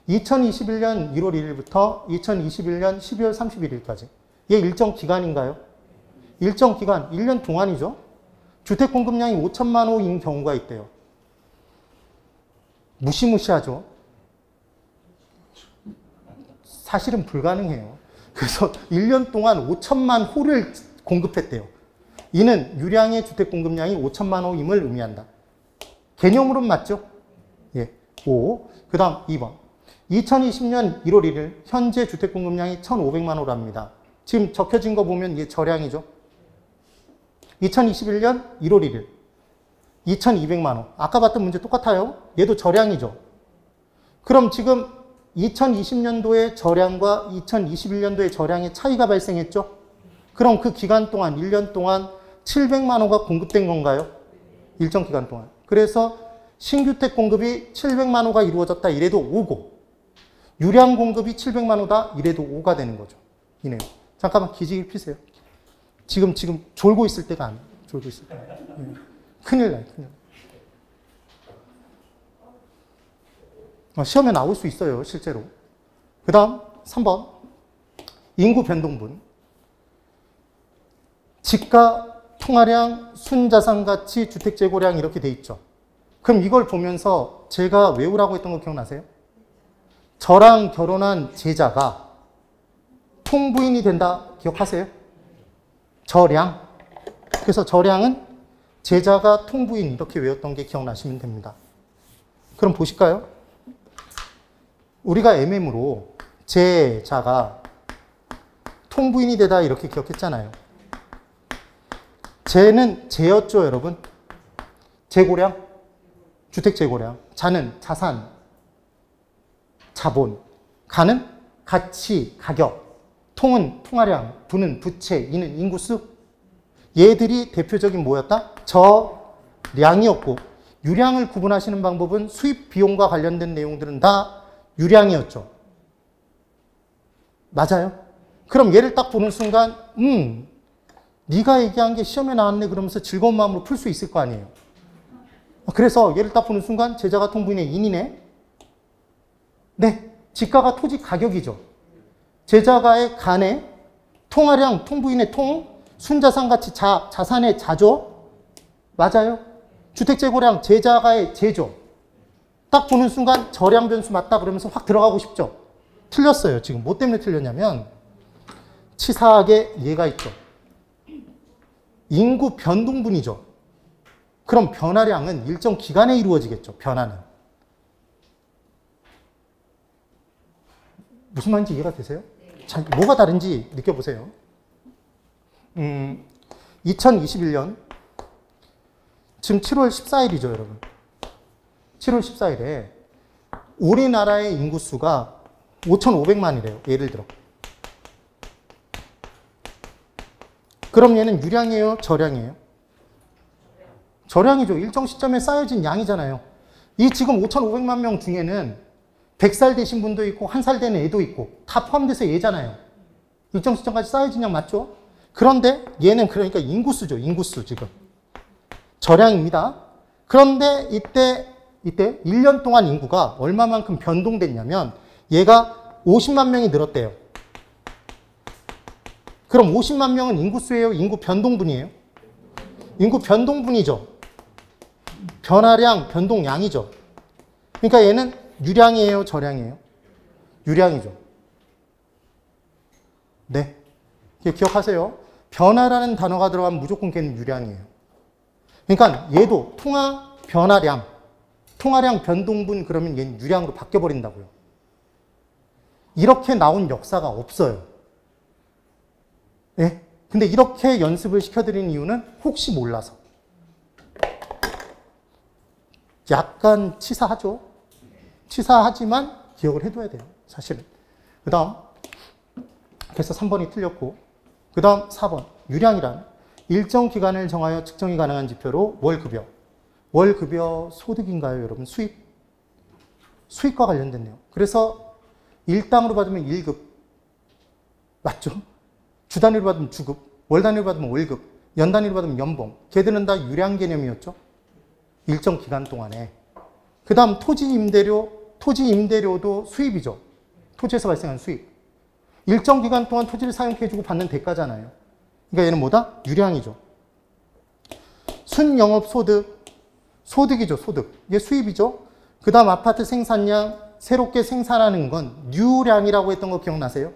2021년 1월 1일부터 2021년 12월 31일까지. 얘 일정 기간인가요? 일정 기간, 1년 동안이죠. 주택 공급량이 5천만 호인 경우가 있대요. 무시무시하죠. 사실은 불가능해요. 그래서 1년 동안 5천만 호를 공급했대요. 이는 유량의 주택 공급량이 5천만 호임을 의미한다. 개념으로는 맞죠? 예. 5. 그 다음 2번. 2020년 1월 1일 현재 주택 공급량이 1,500만 호랍니다. 지금 적혀진 거 보면 이게 저량이죠. 2021년 1월 1일 2,200만 호. 아까 봤던 문제 똑같아요. 얘도 저량이죠. 그럼 지금 2020년도의 저량과 2021년도의 저량의 차이가 발생했죠. 그럼 그 기간 동안 1년 동안 700만 호가 공급된 건가요? 일정 기간 동안. 그래서 신규택 공급이 700만 호가 이루어졌다 이래도 5고 유량 공급이 700만 호다 이래도 5가 되는 거죠. 이 내용. 잠깐만 기지개 피세요. 지금 졸고 있을 때가 아니에요. 졸고 있을 때. 예. 큰일 나요. 큰일 나요. 시험에 나올 수 있어요. 실제로. 그 다음 3번. 인구 변동분. 지가, 통화량, 순자산가치, 주택재고량 이렇게 돼 있죠. 그럼 이걸 보면서 제가 외우라고 했던 거 기억나세요? 저랑 결혼한 제자가 통부인이 된다 기억하세요? 저량. 그래서 저량은 제자가 통부인 이렇게 외웠던 게 기억나시면 됩니다. 그럼 보실까요? 우리가 MM으로 제자가 통부인이 되다 이렇게 기억했잖아요. 제는 제였죠, 여러분? 재고량, 주택재고량. 자는 자산, 자본. 가는 가치, 가격. 통은 통화량, 부는 부채, 이는 인구수. 얘들이 대표적인 뭐였다? 저량이었고 유량을 구분하시는 방법은 수입 비용과 관련된 내용들은 다 유량이었죠. 맞아요? 그럼 얘를 딱 보는 순간 네가 얘기한 게 시험에 나왔네 그러면서 즐거운 마음으로 풀 수 있을 거 아니에요. 그래서 얘를 딱 보는 순간 제자가 통부인의 인이네. 네, 지가가 토지 가격이죠. 제자가의 간에 통화량, 통부인의 통, 순자산 가치 자산의 자죠. 맞아요? 주택 재고량 제자가의 제죠. 딱 보는 순간 저량 변수 맞다 그러면서 확 들어가고 싶죠. 틀렸어요. 지금 뭐 때문에 틀렸냐면 치사하게 얘가 있죠. 인구 변동분이죠. 그럼 변화량은 일정 기간에 이루어지겠죠. 변화는. 무슨 말인지 이해가 되세요? 자, 뭐가 다른지 느껴보세요. 2021년 지금 7월 14일이죠, 여러분. 7월 14일에 우리나라의 인구수가 5,500만이래요. 예를 들어. 그럼 얘는 유량이에요? 저량이에요? 저량이죠. 일정 시점에 쌓여진 양이잖아요. 이 지금 5,500만 명 중에는 100살 되신 분도 있고 1살 된 애도 있고 다 포함돼서 얘잖아요. 일정 시점까지 쌓여진 양 맞죠? 그런데 얘는 그러니까 인구수죠. 인구수 지금. 저량입니다. 그런데 이때 1년 동안 인구가 얼마만큼 변동됐냐면 얘가 50만 명이 늘었대요. 그럼 50만 명은 인구수예요? 인구 변동분이에요? 인구 변동분이죠. 변화량, 변동량이죠. 그러니까 얘는 유량이에요? 저량이에요? 유량이죠. 네. 기억하세요. 변화라는 단어가 들어가면 무조건 걔는 유량이에요. 그러니까 얘도 통화, 변화량, 통화량, 변동분 그러면 얘는 유량으로 바뀌어버린다고요. 이렇게 나온 역사가 없어요. 예? 근데 이렇게 연습을 시켜드리는 이유는 혹시 몰라서. 약간 치사하죠? 치사하지만 기억을 해둬야 돼요. 사실은. 그 다음, 그래서 3번이 틀렸고, 그 다음 4번. 유량이란 일정 기간을 정하여 측정이 가능한 지표로 월급여. 월급여 소득인가요, 여러분? 수입? 수입과 관련됐네요. 그래서 일당으로 받으면 1급. 맞죠? 주 단위로 받으면 주급, 월 단위로 받으면 월급, 연 단위로 받으면 연봉. 걔들은 다 유량 개념이었죠. 일정 기간 동안에. 그 다음 토지 임대료도 수입이죠. 토지에서 발생한 수입. 일정 기간 동안 토지를 사용해주고 받는 대가잖아요. 그러니까 얘는 뭐다? 유량이죠. 순영업소득, 소득이죠. 소득. 이게 수입이죠. 그 다음 아파트 생산량, 새롭게 생산하는 건 유량이라고 했던 거 기억나세요?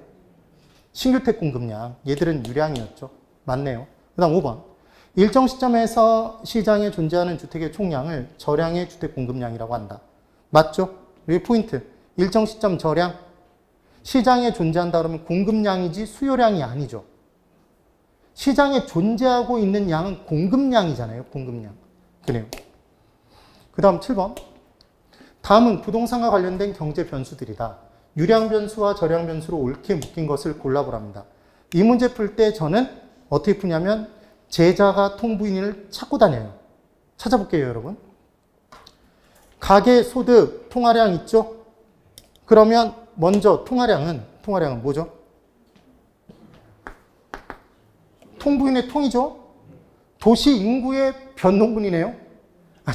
신규택 공급량. 얘들은 유량이었죠. 맞네요. 그 다음 5번. 일정 시점에서 시장에 존재하는 주택의 총량을 저량의 주택 공급량이라고 한다. 맞죠? 여기 포인트. 일정 시점 저량. 시장에 존재한다 그러면 공급량이지 수요량이 아니죠. 시장에 존재하고 있는 양은 공급량이잖아요. 공급량. 그래요. 그 다음 7번. 다음은 부동산과 관련된 경제 변수들이다. 유량 변수와 저량 변수로 옳게 묶인 것을 골라보랍니다. 이 문제 풀 때 저는 어떻게 푸냐면 제자가 통부인을 찾고 다녀요. 찾아볼게요, 여러분. 가계 소득 통화량 있죠? 그러면 먼저 통화량은 뭐죠? 통부인의 통이죠? 도시 인구의 변동분이네요.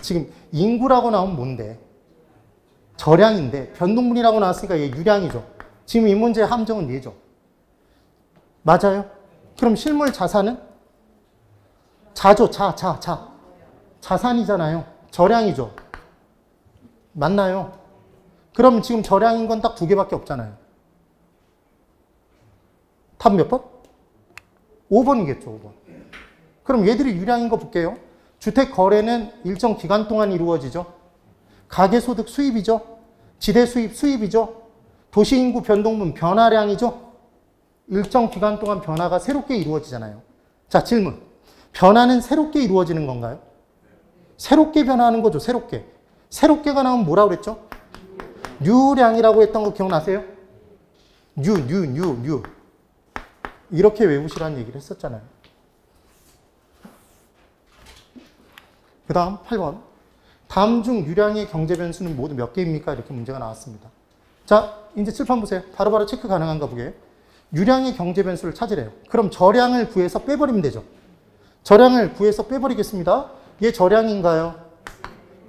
지금 인구라고 나오면 뭔데? 저량인데 변동분이라고 나왔으니까 얘 유량이죠. 지금 이 문제의 함정은 얘죠. 맞아요? 그럼 실물 자산은? 자죠. 자산이잖아요. 저량이죠. 맞나요? 그럼 지금 저량인 건 딱 2개밖에 없잖아요. 답 몇 번? 5번이겠죠. 5번. 그럼 얘들이 유량인 거 볼게요. 주택 거래는 일정 기간 동안 이루어지죠. 가계소득 수입이죠. 지대 수입 수입이죠. 도시인구 변동분 변화량이죠. 일정 기간 동안 변화가 새롭게 이루어지잖아요. 자, 질문. 변화는 새롭게 이루어지는 건가요? 새롭게 변화하는 거죠. 새롭게. 새롭게가 나오면 뭐라고 그랬죠? 유량이라고 했던 거 기억나세요? 뉴. 이렇게 외우시라는 얘기를 했었잖아요. 그 다음 8번. 다음 중 유량의 경제 변수는 모두 몇 개입니까? 이렇게 문제가 나왔습니다. 자, 이제 칠판 보세요. 바로바로 체크 가능한가 보게. 유량의 경제 변수를 찾으래요. 그럼 저량을 구해서 빼버리면 되죠. 저량을 구해서 빼버리겠습니다. 얘 저량인가요?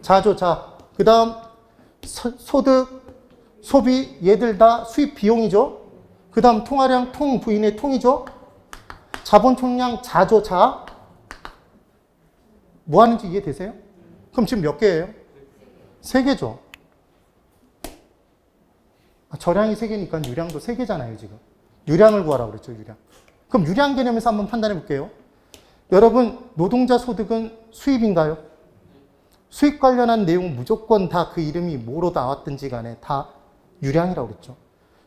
자죠, 자. 그 다음 소득, 소비, 얘들 다 수입 비용이죠. 그 다음 통화량, 통, 부인의 통이죠. 자본 총량, 자죠, 자. 뭐 하는지 이해되세요? 그럼 지금 몇 개예요? 3개죠. 절량이 3개니까 유량도 3개잖아요, 지금. 유량을 구하라고 그랬죠, 유량. 그럼 유량 개념에서 한번 판단해 볼게요. 여러분, 노동자 소득은 수입인가요? 수입 관련한 내용 무조건 다 그 이름이 뭐로 나왔든지 간에 다 유량이라고 그랬죠.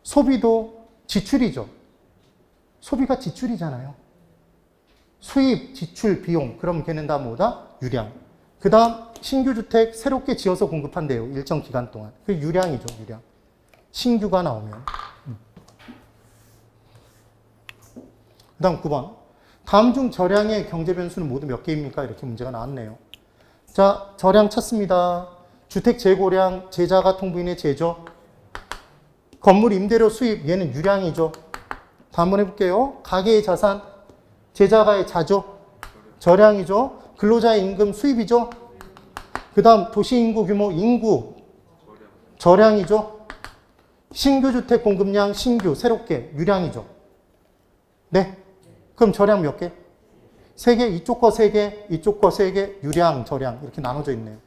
소비도 지출이죠. 소비가 지출이잖아요. 수입, 지출, 비용. 그럼 걔는 다 뭐다? 유량. 그 다음 신규 주택 새롭게 지어서 공급한대요. 일정 기간 동안. 그 유량이죠, 유량. 신규가 나오면. 그 다음 9번. 다음 중 절량의 경제 변수는 모두 몇 개입니까? 이렇게 문제가 나왔네요. 자, 절량 찾습니다. 주택 재고량, 제자가 통부인의 제죠. 건물 임대료 수입, 얘는 유량이죠. 다 한번 해볼게요. 가계의 자산, 제자가의 자죠. 절량이죠. 근로자의 임금 수입이죠. 그 다음 도시 인구 규모, 인구, 절량이죠. 신규 주택 공급량, 신규, 새롭게, 유량이죠. 네. 그럼 절량 몇 개? 3개, 이쪽 거 3개, 이쪽 거 3개, 유량, 절량 이렇게 나눠져 있네요.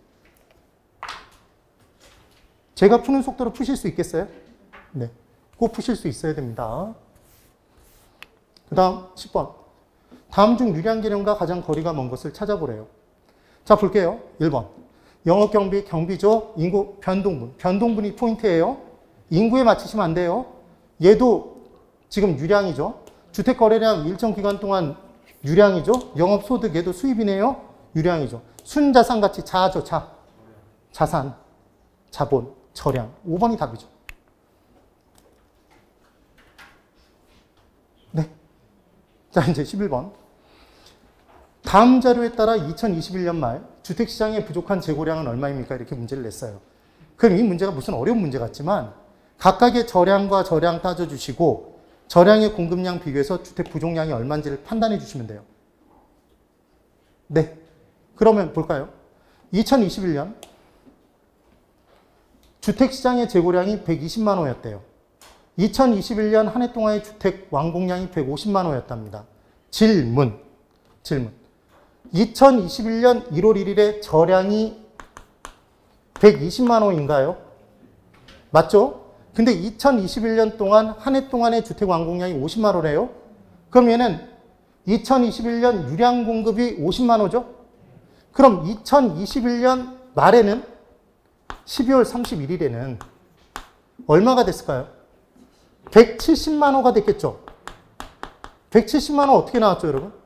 제가 푸는 속도로 푸실 수 있겠어요? 네. 꼭 푸실 수 있어야 됩니다. 그 다음 10번. 다음 중 유량 개념과 가장 거리가 먼 것을 찾아보래요. 자, 볼게요. 1번. 영업 경비, 경비죠. 인구, 변동분. 변동분이 포인트예요. 인구에 맞추시면 안 돼요. 얘도 지금 유량이죠. 주택 거래량 일정 기간 동안 유량이죠. 영업 소득 얘도 수입이네요. 유량이죠. 순자산 가치 자죠, 자. 자산, 자본, 절량. 5번이 답이죠. 네. 자, 이제 11번. 다음 자료에 따라 2021년 말 주택시장의 부족한 재고량은 얼마입니까? 이렇게 문제를 냈어요. 그럼 이 문제가 무슨 어려운 문제 같지만 각각의 절량과 절량 따져주시고 절량의 공급량 비교해서 주택 부족량이 얼마인지를 판단해 주시면 돼요. 네. 그러면 볼까요? 2021년 주택시장의 재고량이 120만 호였대요. 2021년 한 해 동안의 주택 완공량이 150만 호였답니다. 질문. 2021년 1월 1일에 절량이 120만 호인가요? 맞죠? 근데 2021년 동안 한 해 동안의 주택 완공량이 50만 호래요. 그럼 얘는 2021년 유량 공급이 50만 호죠? 그럼 2021년 말에는 12월 31일에는 얼마가 됐을까요? 170만 호가 됐겠죠? 170만 호 어떻게 나왔죠, 여러분?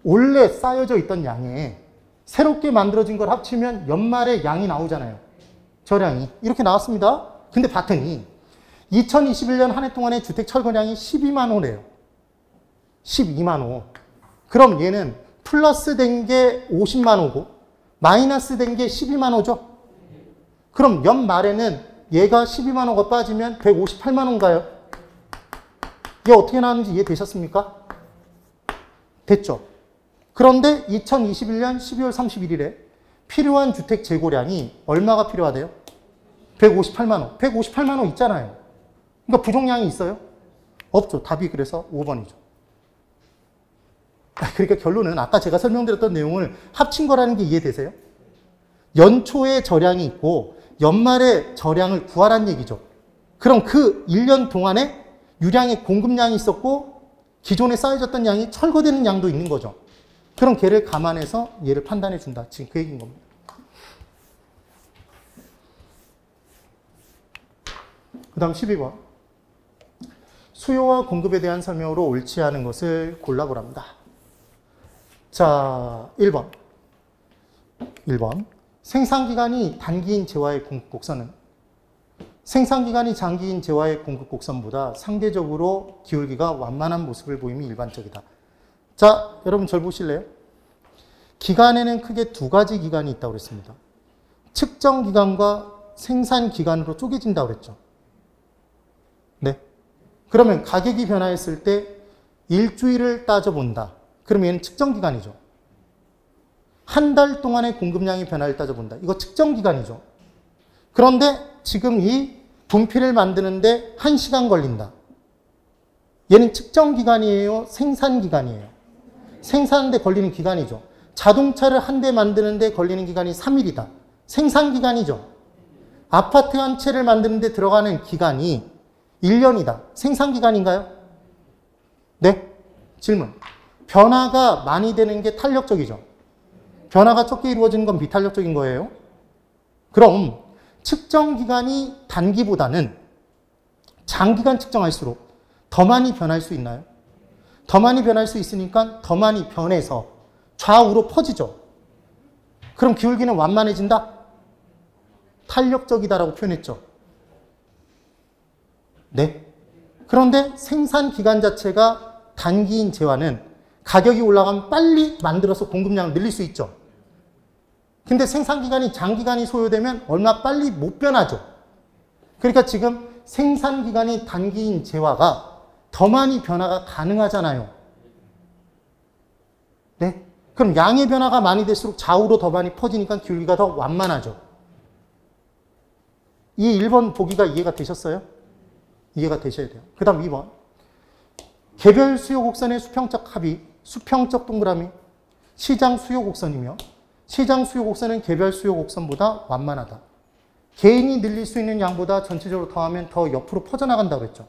원래 쌓여져 있던 양에 새롭게 만들어진 걸 합치면 연말에 양이 나오잖아요. 절량이. 이렇게 나왔습니다. 근데 봤더니 2021년 한 해 동안의 주택 철거량이 12만 호래요. 12만 호. 그럼 얘는 플러스 된 게 50만 호고 마이너스 된 게 12만 호죠? 그럼 연말에는 얘가 12만 호가 빠지면 158만 호인가요? 이게 어떻게 나왔는지 이해되셨습니까? 됐죠? 그런데 2021년 12월 31일에 필요한 주택 재고량이 얼마가 필요하대요? 158만 호. 158만 호 있잖아요. 그러니까 부족량이 있어요? 없죠. 답이 그래서 5번이죠. 그러니까 결론은 아까 제가 설명드렸던 내용을 합친 거라는 게 이해되세요? 연초에 절량이 있고 연말에 절량을 구하라는 얘기죠. 그럼 그 1년 동안에 유량의 공급량이 있었고 기존에 쌓여졌던 양이 철거되는 양도 있는 거죠. 그럼 걔를 감안해서 얘를 판단해 준다. 지금 그 얘기인 겁니다. 그 다음 12번. 수요와 공급에 대한 설명으로 옳지 않은 것을 골라보랍니다. 자, 1번. 생산기간이 단기인 재화의 공급 곡선은 생산기간이 장기인 재화의 공급 곡선보다 상대적으로 기울기가 완만한 모습을 보임이 일반적이다. 자, 여러분 절 보실래요? 기간에는 크게 두 가지 기간이 있다고 그랬습니다. 측정 기간과 생산 기간으로 쪼개진다고 그랬죠. 네. 그러면 가격이 변화했을 때 일주일을 따져본다. 그러면 얘는 측정 기간이죠. 한 달 동안의 공급량의 변화를 따져본다. 이거 측정 기간이죠. 그런데 지금 이 분필을 만드는데 1시간 걸린다. 얘는 측정 기간이에요? 생산 기간이에요? 생산하는데 걸리는 기간이죠. 자동차를 한 대 만드는데 걸리는 기간이 3일이다. 생산 기간이죠. 아파트 한 채를 만드는데 들어가는 기간이 1년이다. 생산 기간인가요? 네? 질문. 변화가 많이 되는 게 탄력적이죠. 변화가 적게 이루어지는 건 비탄력적인 거예요. 그럼 측정 기간이 단기보다는 장기간 측정할수록 더 많이 변할 수 있나요? 더 많이 변할 수 있으니까 더 많이 변해서 좌우로 퍼지죠. 그럼 기울기는 완만해진다? 탄력적이다라고 표현했죠. 네. 그런데 생산 기간 자체가 단기인 재화는 가격이 올라가면 빨리 만들어서 공급량을 늘릴 수 있죠. 근데 생산 기간이 장기간이 소요되면 얼마 빨리 못 변하죠. 그러니까 지금 생산 기간이 단기인 재화가 더 많이 변화가 가능하잖아요. 네. 그럼 양의 변화가 많이 될수록 좌우로 더 많이 퍼지니까 기울기가 더 완만하죠. 이 1번 보기가 이해가 되셨어요? 이해가 되셔야 돼요. 그 다음 2번. 개별 수요 곡선의 수평적 합이 수평적 동그라미 시장 수요 곡선이며 시장 수요 곡선은 개별 수요 곡선보다 완만하다. 개인이 늘릴 수 있는 양보다 전체적으로 더하면 더 옆으로 퍼져나간다고 했죠.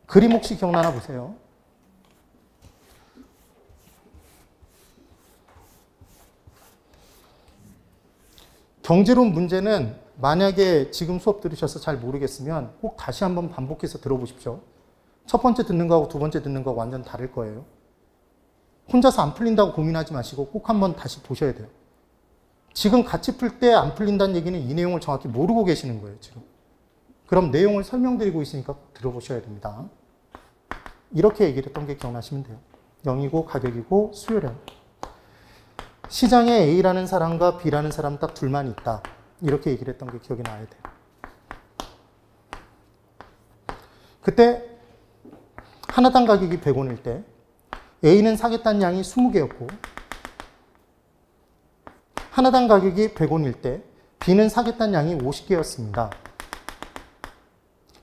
그림 혹시 기억나나 보세요. 경제론 문제는 만약에 지금 수업 들으셔서 잘 모르겠으면 꼭 다시 한번 반복해서 들어보십시오. 첫 번째 듣는 거하고 두 번째 듣는 거하고 완전 다를 거예요. 혼자서 안 풀린다고 고민하지 마시고 꼭 한번 다시 보셔야 돼요. 지금 같이 풀 때 안 풀린다는 얘기는 이 내용을 정확히 모르고 계시는 거예요, 지금. 그럼 내용을 설명드리고 있으니까 들어보셔야 됩니다. 이렇게 얘기를 했던 게 기억나시면 돼요. 0이고 가격이고 수요량. 시장에 A라는 사람과 B라는 사람 딱 둘만 있다. 이렇게 얘기를 했던 게 기억이 나야 돼요. 그때 하나당 가격이 100원일 때 A는 사겠다는 양이 20개였고 하나당 가격이 100원일 때 B는 사겠다는 양이 50개였습니다.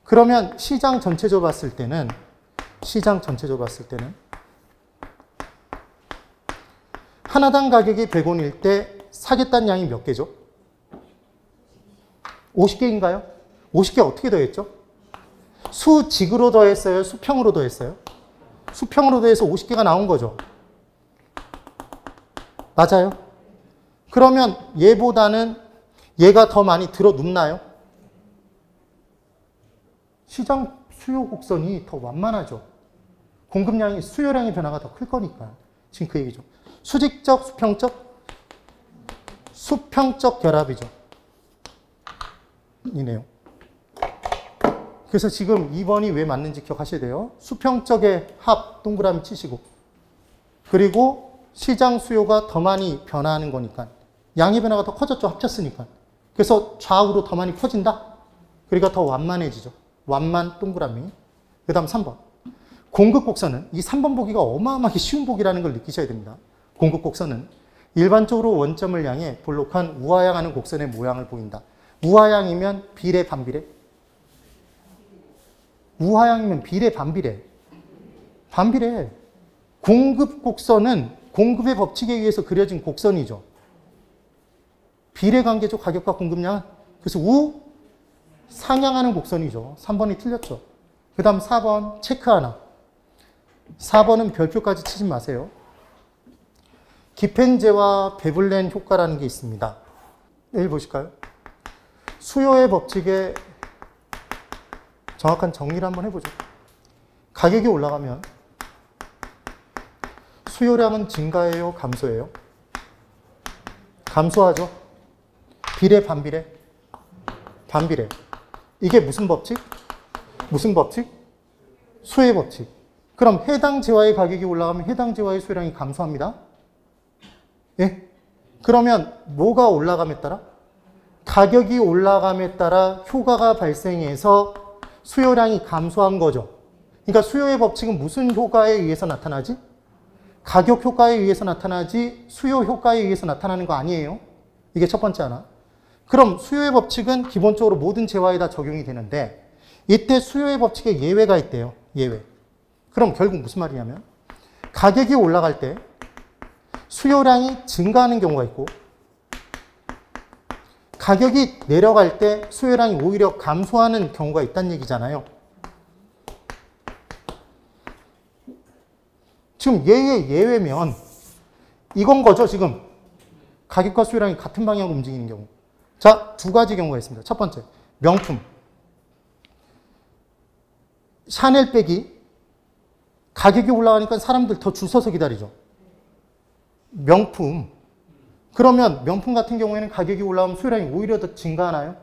그러면 시장 전체적으로 봤을 때는 하나당 가격이 100원일 때 사겠다는 양이 몇 개죠? 50개인가요? 50개 어떻게 더했죠? 수직으로 더했어요? 수평으로 더했어요? 수평으로 더해서 50개가 나온 거죠. 맞아요? 그러면 얘보다는 얘가 더 많이 들어 눕나요? 시장 수요 곡선이 더 완만하죠. 공급량이, 수요량의 변화가 더 클 거니까. 지금 그 얘기죠. 수직적, 수평적? 수평적 결합이죠. 이 내용. 그래서 지금 2번이 왜 맞는지 기억하셔야 돼요. 수평적의 합, 동그라미 치시고. 그리고 시장 수요가 더 많이 변화하는 거니까. 양의 변화가 더 커졌죠. 합쳤으니까. 그래서 좌우로 더 많이 커진다. 그러니까 더 완만해지죠. 완만 동그라미. 그 다음 3번. 공급 곡선은 이 3번 보기가 어마어마하게 쉬운 보기라는 걸 느끼셔야 됩니다. 공급 곡선은 일반적으로 원점을 향해 볼록한 우하향하는 곡선의 모양을 보인다. 우하향이면 비례, 반비례? 우하향이면 비례, 반비례? 반비례. 공급 곡선은 공급의 법칙에 의해서 그려진 곡선이죠. 비례 관계죠. 가격과 공급량. 그래서 상향하는 곡선이죠. 3번이 틀렸죠. 그 다음 4번 체크 하나. 4번은 별표까지 치지 마세요. 기펜제와 베블렌 효과라는 게 있습니다. 여기 보실까요? 수요의 법칙의 정확한 정리를 한번 해보죠. 가격이 올라가면 수요량은 증가해요? 감소해요? 감소하죠. 비례, 반비례? 반비례. 이게 무슨 법칙? 무슨 법칙? 수요의 법칙. 그럼 해당 재화의 가격이 올라가면 해당 재화의 수요량이 감소합니다. 예? 그러면 뭐가 올라감에 따라? 가격이 올라감에 따라 효과가 발생해서 수요량이 감소한 거죠. 그러니까 수요의 법칙은 무슨 효과에 의해서 나타나지? 가격 효과에 의해서 나타나지 수요 효과에 의해서 나타나는 거 아니에요. 이게 첫 번째 하나. 그럼 수요의 법칙은 기본적으로 모든 재화에 다 적용이 되는데 이때 수요의 법칙에 예외가 있대요. 예외. 그럼 결국 무슨 말이냐면 가격이 올라갈 때 수요량이 증가하는 경우가 있고 가격이 내려갈 때 수요량이 오히려 감소하는 경우가 있다는 얘기잖아요. 지금 얘의 예외면 이건 거죠, 지금. 가격과 수요량이 같은 방향으로 움직이는 경우. 자, 두 가지 경우가 있습니다. 첫 번째, 명품. 샤넬백이 가격이 올라가니까 사람들 더 줄 서서 기다리죠. 명품. 그러면 명품 같은 경우에는 가격이 올라오면 수요량이 오히려 더 증가하나요?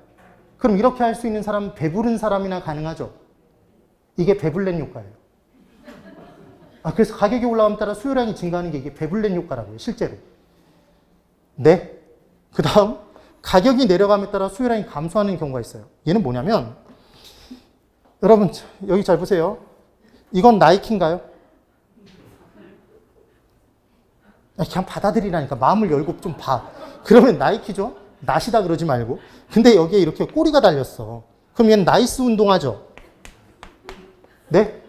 그럼 이렇게 할 수 있는 사람은 배부른 사람이나 가능하죠. 이게 배불렌 효과예요. 그래서 가격이 올라감에 따라 수요량이 증가하는 게 이게 배불렌 효과라고요, 실제로. 네. 그 다음, 가격이 내려감에 따라 수요량이 감소하는 경우가 있어요. 얘는 뭐냐면, 여러분, 여기 잘 보세요. 이건 나이키인가요? 그냥 받아들이라니까. 마음을 열고 좀 봐. 그러면 나이키죠? 낫이다 그러지 말고. 근데 여기에 이렇게 꼬리가 달렸어. 그럼 얘는 나이스 운동화죠? 네?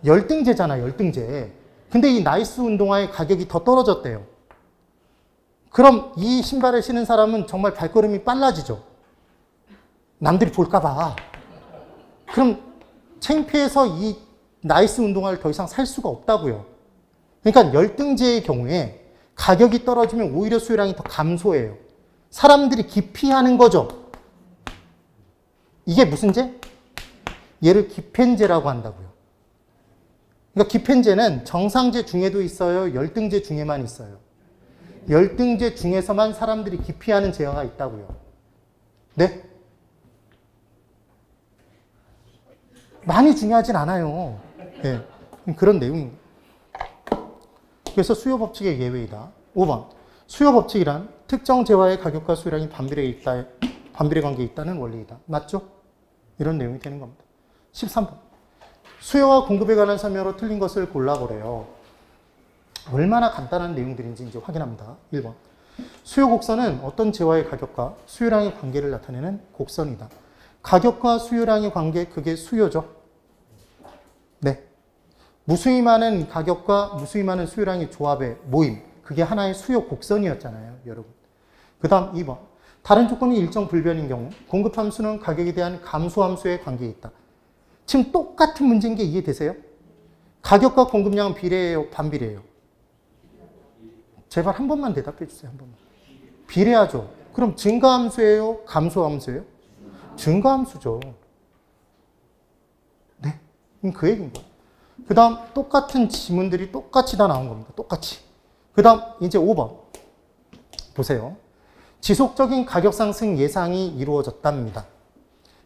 열등제잖아, 열등제. 근데 이 나이스 운동화의 가격이 더 떨어졌대요. 그럼 이 신발을 신은 사람은 정말 발걸음이 빨라지죠. 남들이 볼까봐. 그럼 창피해서 이 나이스 운동화를 더 이상 살 수가 없다고요. 그러니까 열등제의 경우에 가격이 떨어지면 오히려 수요량이 더 감소해요. 사람들이 기피하는 거죠. 이게 무슨 제? 얘를 기펜제라고 한다고요. 그러니까 기펜제는 정상제 중에도 있어요. 열등제 중에만 있어요. 열등제 중에서만 사람들이 기피하는 제어가 있다고요. 네? 많이 중요하진 않아요. 네. 그런 내용입니다. 그래서 수요 법칙의 예외이다. 5번. 수요 법칙이란 특정 재화의 가격과 수요량이 반비례 관계에 있다는 원리이다. 맞죠? 이런 내용이 되는 겁니다. 13번. 수요와 공급에 관한 설명으로 틀린 것을 골라보래요. 얼마나 간단한 내용들인지 이제 확인합니다. 1번. 수요 곡선은 어떤 재화의 가격과 수요량의 관계를 나타내는 곡선이다. 가격과 수요량의 관계, 그게 수요죠. 네. 무수히 많은 가격과 무수히 많은 수요량의 조합의 모임, 그게 하나의 수요 곡선이었잖아요, 여러분. 그 다음 2번. 다른 조건이 일정 불변인 경우 공급 함수는 가격에 대한 감소 함수에 관계에 있다. 지금 똑같은 문제인 게 이해되세요? 가격과 공급량은 비례해요, 반비례해요? 제발 한 번만 대답해 주세요, 한 번만. 비례하죠. 그럼 증가함수예요, 감소함수예요? 증가함수죠. 네, 그 얘기인 거예요. 그 다음 똑같은 지문들이 똑같이 다 나온 겁니다. 똑같이. 그 다음 이제 5번 보세요. 지속적인 가격 상승 예상이 이루어졌답니다.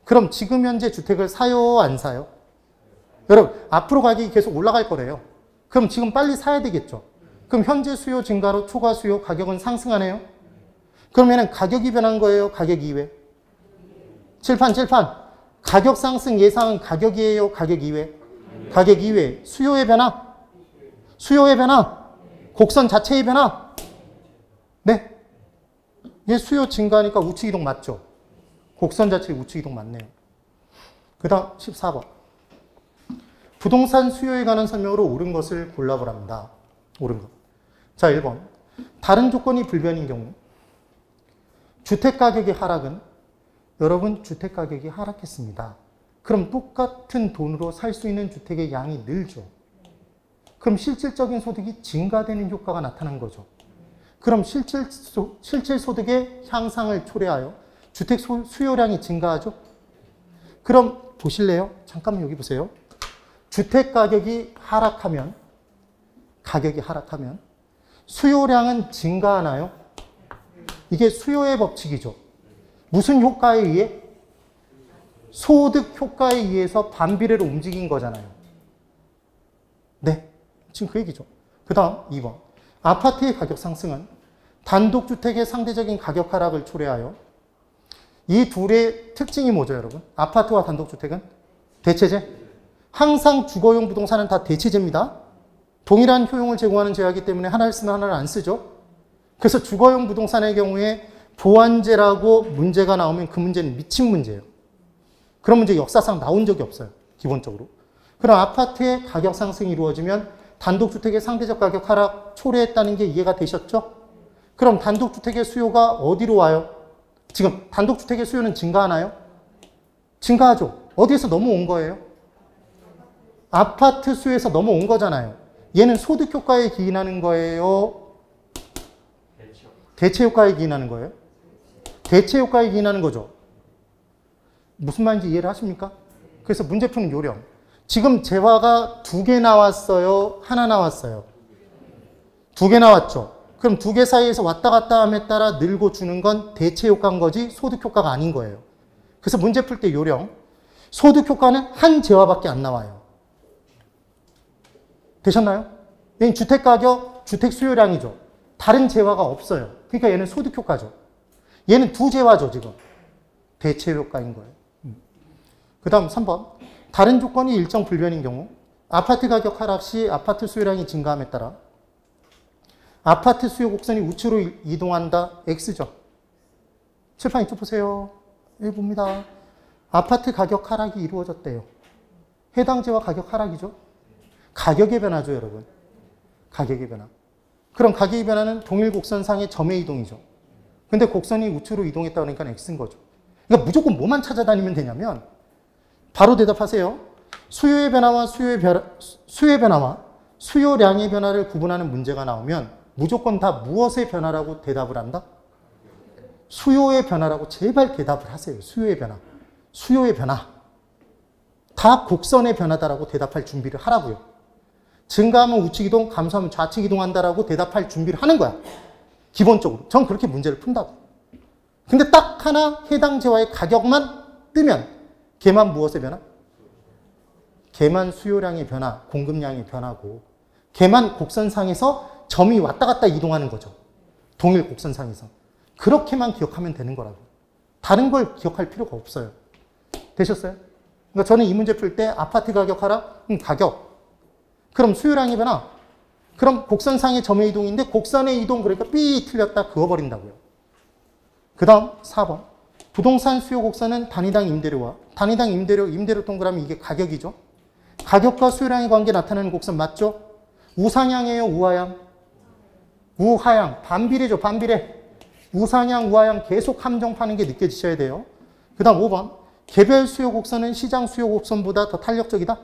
그럼 지금 현재 주택을 사요, 안 사요? 여러분, 앞으로 가격이 계속 올라갈 거래요. 그럼 지금 빨리 사야 되겠죠. 그럼 현재 수요 증가로 초과 수요 가격은 상승하네요. 그러면 가격이 변한 거예요, 가격 이외? 칠판. 가격 상승 예상은 가격이에요, 가격 이외? 가격 이외. 수요의 변화? 수요의 변화? 곡선 자체의 변화? 네. 얘 수요 증가하니까 우측 이동 맞죠? 곡선 자체의 우측 이동 맞네요. 그 다음 14번. 부동산 수요에 관한 설명으로 옳은 것을 골라보랍니다. 옳은 것. 자, 1번. 다른 조건이 불변인 경우 주택가격의 하락은 여러분 주택가격이 하락했습니다. 그럼 똑같은 돈으로 살 수 있는 주택의 양이 늘죠. 그럼 실질적인 소득이 증가되는 효과가 나타난 거죠. 그럼 실질 소득의 향상을 초래하여 주택 수요량이 증가하죠. 그럼 보실래요? 잠깐만 여기 보세요. 주택 가격이 하락하면 수요량은 증가하나요? 이게 수요의 법칙이죠. 무슨 효과에 의해? 소득 효과에 의해서 반비례로 움직인 거잖아요. 네, 지금 그 얘기죠. 그 다음 2번. 아파트의 가격 상승은 단독주택의 상대적인 가격 하락을 초래하여 이 둘의 특징이 뭐죠, 여러분? 아파트와 단독주택은 대체제. 항상 주거용 부동산은 다 대체제입니다. 동일한 효용을 제공하는 제약이기 때문에 하나를 쓰면 하나를 안 쓰죠. 그래서 주거용 부동산의 경우에 보완제라고 문제가 나오면 그 문제는 미친 문제예요. 그런 문제 역사상 나온 적이 없어요, 기본적으로. 그럼 아파트의 가격 상승이 이루어지면 단독주택의 상대적 가격 하락 초래했다는 게 이해가 되셨죠? 그럼 단독주택의 수요가 어디로 와요? 지금 단독주택의 수요는 증가하나요? 증가하죠. 어디에서 넘어온 거예요? 아파트 수요에서 넘어온 거잖아요. 얘는 소득 효과에 기인하는 거예요? 대체 효과에 기인하는 거예요? 대체 효과에 기인하는 거죠. 무슨 말인지 이해를 하십니까? 그래서 문제 푸는 요령. 지금 재화가 2개 나왔어요? 하나 나왔어요? 2개 나왔죠. 그럼 2개 사이에서 왔다 갔다 함에 따라 늘고 주는 건 대체 효과인 거지 소득 효과가 아닌 거예요. 그래서 문제 풀 때 요령. 소득 효과는 한 재화밖에 안 나와요. 되셨나요? 얘는 주택 가격, 주택 수요량이죠. 다른 재화가 없어요. 그러니까 얘는 소득 효과죠. 얘는 2재화죠, 지금. 대체 효과인 거예요. 그 다음 3번. 다른 조건이 일정 불변인 경우 아파트 가격 하락 시 아파트 수요량이 증가함에 따라 아파트 수요 곡선이 우측으로 이동한다. X죠. 칠판 이쪽 보세요. 여기 봅니다. 아파트 가격 하락이 이루어졌대요. 해당 재화 가격 하락이죠. 가격의 변화죠, 여러분. 가격의 변화. 그럼 가격의 변화는 동일 곡선상의 점의 이동이죠. 근데 곡선이 우측으로 이동했다 그러니까 X인 거죠. 그러니까 무조건 뭐만 찾아다니면 되냐면 바로 대답하세요. 수요의 변화와 수요량의 변화를 구분하는 문제가 나오면 무조건 다 무엇의 변화라고 대답을 한다? 수요의 변화라고 제발 대답을 하세요. 수요의 변화. 수요의 변화. 다 곡선의 변화다라고 대답할 준비를 하라고요. 증가하면 우측 이동, 감소하면 좌측 이동한다라고 대답할 준비를 하는 거야. 기본적으로. 전 그렇게 문제를 푼다고. 근데 딱 하나 해당 재화의 가격만 뜨면 걔만 무엇의 변화? 걔만 수요량의 변화, 공급량의 변화고 걔만 곡선상에서 점이 왔다 갔다 이동하는 거죠. 동일 곡선상에서. 그렇게만 기억하면 되는 거라고. 다른 걸 기억할 필요가 없어요. 되셨어요? 그러니까 저는 이 문제 풀 때 아파트 가격 하락? 가격. 그럼 수요량의 변화? 그럼 곡선상의 점의 이동인데 곡선의 이동 그러니까 삐 틀렸다 그어버린다고요. 그 다음 4번. 부동산 수요 곡선은 단위당 임대료와 단위당 임대료 동그라미 이게 가격이죠. 가격과 수요량의 관계 나타나는 곡선 맞죠? 우상향이에요, 우하향? 우하향. 반비례죠, 반비례. 우상향, 우하향 계속 함정파는 게 느껴지셔야 돼요. 그 다음 5번. 개별 수요 곡선은 시장 수요 곡선보다 더 탄력적이다.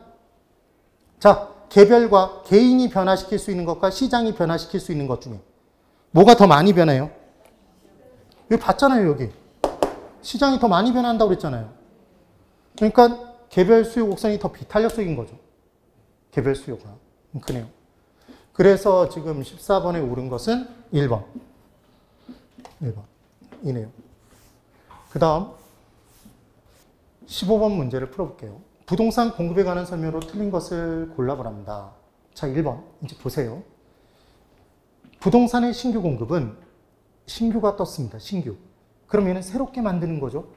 자, 개별과 개인이 변화시킬 수 있는 것과 시장이 변화시킬 수 있는 것 중에 뭐가 더 많이 변해요? 여기 봤잖아요, 여기. 시장이 더 많이 변한다고 그랬잖아요. 그러니까 개별 수요 곡선이 더 비탄력적인 거죠. 개별 수요가. 그래요. 그래서 지금 14번에 오른 것은 1번. 1번. 이네요. 그 다음 15번 문제를 풀어볼게요. 부동산 공급에 관한 설명으로 틀린 것을 골라보랍니다. 자, 1번. 이제 보세요. 부동산의 신규 공급은 신규가 떴습니다. 신규. 그럼 얘는 새롭게 만드는 거죠.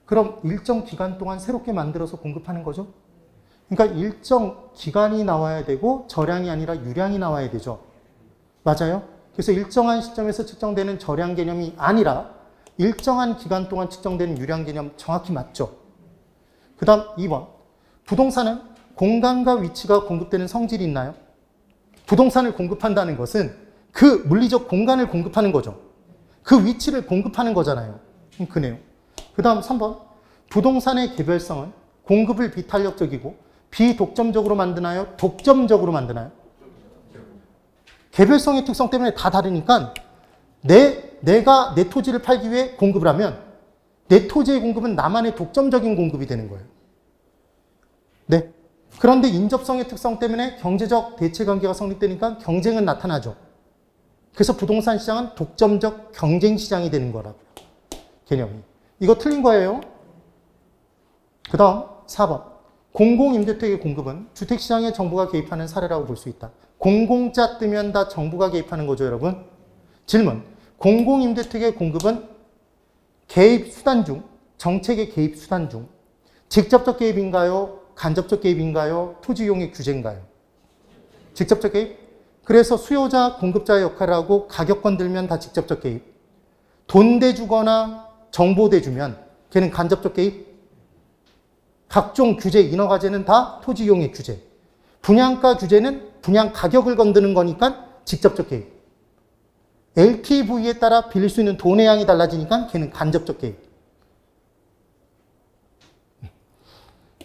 그럼 일정 기간 동안 새롭게 만들어서 공급하는 거죠. 그러니까 일정 기간이 나와야 되고 저량이 아니라 유량이 나와야 되죠. 맞아요? 그래서 일정한 시점에서 측정되는 저량 개념이 아니라 일정한 기간 동안 측정되는 유량 개념 정확히 맞죠. 그 다음 2번. 부동산은 공간과 위치가 공급되는 성질이 있나요? 부동산을 공급한다는 것은 그 물리적 공간을 공급하는 거죠. 그 위치를 공급하는 거잖아요. 그 내용. 그 다음 3번. 부동산의 개별성은 공급을 비탄력적이고 비독점적으로 만드나요? 독점적으로 만드나요? 개별성의 특성 때문에 다 다르니까 내가 내 토지를 팔기 위해 공급을 하면 내 토지의 공급은 나만의 독점적인 공급이 되는 거예요. 네. 그런데 인접성의 특성 때문에 경제적 대체관계가 성립되니까 경쟁은 나타나죠. 그래서 부동산 시장은 독점적 경쟁 시장이 되는 거라고요. 개념이. 이거 틀린 거예요. 그 다음 4번. 공공임대주택의 공급은 주택시장에 정부가 개입하는 사례라고 볼 수 있다. 공공자 뜨면 다 정부가 개입하는 거죠, 여러분. 질문. 공공임대주택의 공급은 개입 수단 중, 정책의 개입 수단 중 직접적 개입인가요? 간접적 개입인가요? 토지 이용의 규제인가요? 직접적 개입? 그래서 수요자, 공급자의 역할을 하고 가격 건들면 다 직접적 개입. 돈 대주거나 정보 대주면 걔는 간접적 개입. 각종 규제, 인허가제는 다 토지 이용의 규제. 분양가 규제는 분양 가격을 건드는 거니까 직접적 개입. LTV에 따라 빌릴 수 있는 돈의 양이 달라지니까 걔는 간접적 개입.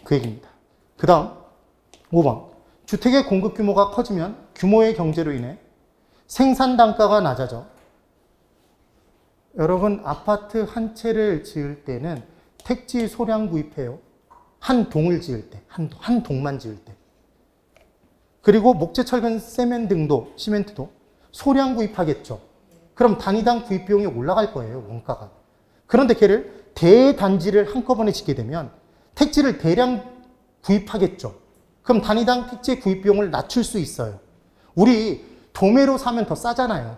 그 얘기입니다. 그 다음 5번. 주택의 공급 규모가 커지면 규모의 경제로 인해 생산 단가가 낮아져. 여러분 아파트 한 채를 지을 때는 택지 소량 구입해요. 한 동을 지을 때, 한 동만 지을 때. 그리고 목재, 철근, 시멘트도 소량 구입하겠죠. 그럼 단위당 구입 비용이 올라갈 거예요, 원가가. 그런데 걔를 대단지를 한꺼번에 짓게 되면 택지를 대량 구입하겠죠. 그럼 단위당 택지 구입 비용을 낮출 수 있어요. 우리 도매로 사면 더 싸잖아요.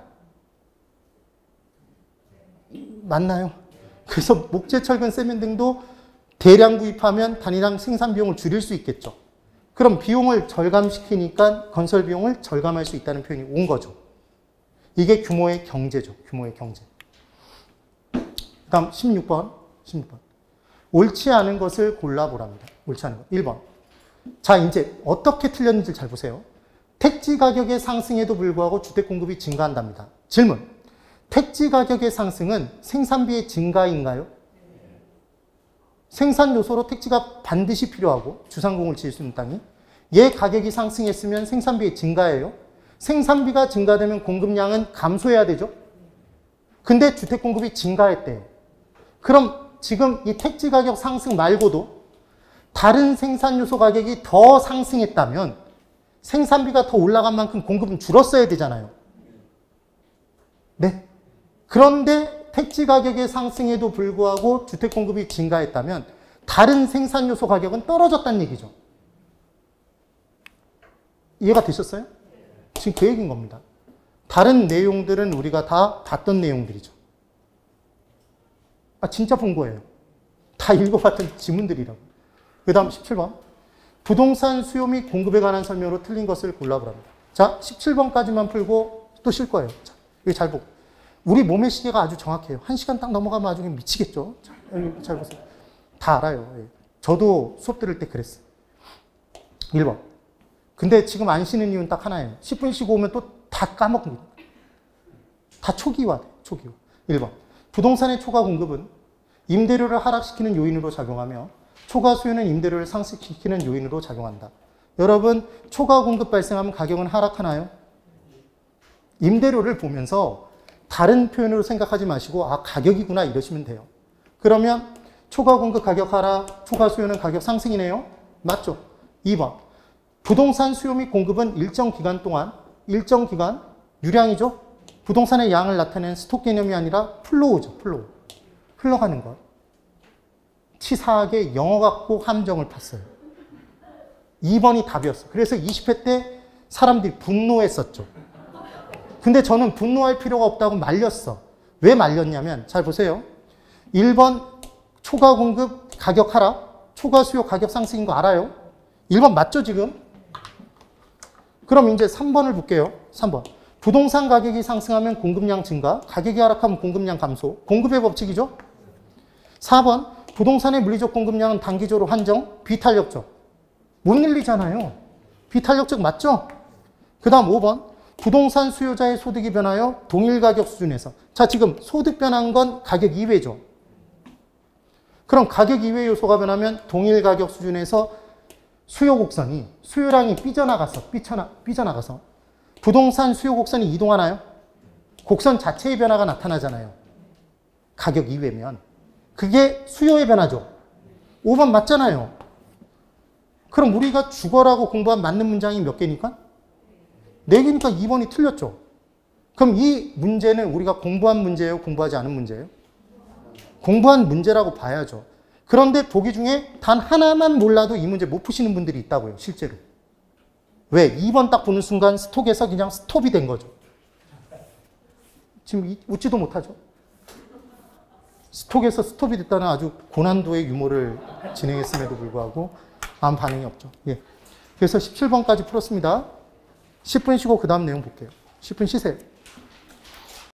맞나요? 그래서 목재, 철근, 세면 등도 대량 구입하면 단위당 생산 비용을 줄일 수 있겠죠. 그럼 비용을 절감시키니까 건설 비용을 절감할 수 있다는 표현이 온 거죠. 이게 규모의 경제죠. 규모의 경제. 그 다음 16번. 옳지 않은 것을 골라보랍니다. 옳지 않은 것. 1번. 자, 이제 어떻게 틀렸는지 잘 보세요. 택지 가격의 상승에도 불구하고 주택 공급이 증가한답니다. 질문. 택지 가격의 상승은 생산비의 증가인가요? 생산 요소로 택지가 반드시 필요하고 주상공을 지을 수 있는 땅이 얘 가격이 상승했으면 생산비의 증가예요. 생산비가 증가되면 공급량은 감소해야 되죠. 근데 주택 공급이 증가했대요. 그럼 지금 이 택지 가격 상승 말고도 다른 생산 요소 가격이 더 상승했다면 생산비가 더 올라간 만큼 공급은 줄었어야 되잖아요. 네. 그런데 택지 가격의 상승에도 불구하고 주택 공급이 증가했다면 다른 생산 요소 가격은 떨어졌다는 얘기죠. 이해가 되셨어요? 지금 그 얘기인 겁니다. 다른 내용들은 우리가 다 봤던 내용들이죠. 아, 진짜 본 거예요. 다 읽어봤던 지문들이라고. 그 다음 17번. 부동산 수요 및 공급에 관한 설명으로 틀린 것을 골라보랍니다. 자, 17번까지만 풀고 또 쉴 거예요. 자, 여기 잘 보고. 우리 몸의 시계가 아주 정확해요. 1시간 딱 넘어가면 나중에 미치겠죠. 자, 여기 잘 보세요. 다 알아요. 예. 저도 수업 들을 때 그랬어요. 1번. 근데 지금 안 쉬는 이유는 딱 하나예요. 10분 쉬고 오면 또 다 까먹습니다. 다 초기화 돼요. 초기화. 1번. 부동산의 초과 공급은 임대료를 하락시키는 요인으로 작용하며 초과 수요는 임대료를 상승시키는 요인으로 작용한다. 여러분, 초과 공급 발생하면 가격은 하락하나요? 임대료를 보면서 다른 표현으로 생각하지 마시고 아, 가격이구나 이러시면 돼요. 그러면 초과 공급 가격 하락, 초과 수요는 가격 상승이네요. 맞죠? 2번. 부동산 수요 및 공급은 일정 기간 유량이죠. 부동산의 양을 나타내는 스톡 개념이 아니라 플로우죠. 플로우. 흘러가는 것. 치사하게 영어 갖고 함정을 팠어요. 2번이 답이었어. 그래서 20회 때 사람들이 분노했었죠. 근데 저는 분노할 필요가 없다고 말렸어. 왜 말렸냐면 잘 보세요. 1번 초과 공급 가격 하락, 초과 수요 가격 상승인 거 알아요? 1번 맞죠 지금? 그럼 이제 3번을 볼게요. 3번. 부동산 가격이 상승하면 공급량 증가, 가격이 하락하면 공급량 감소. 공급의 법칙이죠? 4번. 부동산의 물리적 공급량은 단기적으로 한정, 비탄력적. 못 늘리잖아요. 비탄력적 맞죠? 그 다음 5번. 부동산 수요자의 소득이 변하여 동일 가격 수준에서. 자, 지금 소득 변한 건 가격 이외죠. 그럼 가격 이외 요소가 변하면 동일 가격 수준에서 수요 곡선이, 수요량이 삐져나가서 부동산 수요 곡선이 이동하나요? 곡선 자체의 변화가 나타나잖아요. 가격 이외면. 그게 수요의 변화죠. 5번 맞잖아요. 그럼 우리가 죽어라고 공부한 맞는 문장이 몇 개니까? 4개니까 2번이 틀렸죠. 그럼 이 문제는 우리가 공부한 문제예요? 공부하지 않은 문제예요? 공부한 문제라고 봐야죠. 그런데 보기 중에 단 하나만 몰라도 이 문제 못 푸시는 분들이 있다고요. 실제로. 왜? 2번 딱 보는 순간 스톡에서 그냥 스톱이 된 거죠. 지금 웃지도 못하죠. 스톡에서 스톱이 됐다는 아주 고난도의 유머를 진행했음에도 불구하고 아무 반응이 없죠. 예. 그래서 17번까지 풀었습니다. 10분 쉬고 그 다음 내용 볼게요. 10분 쉬세요.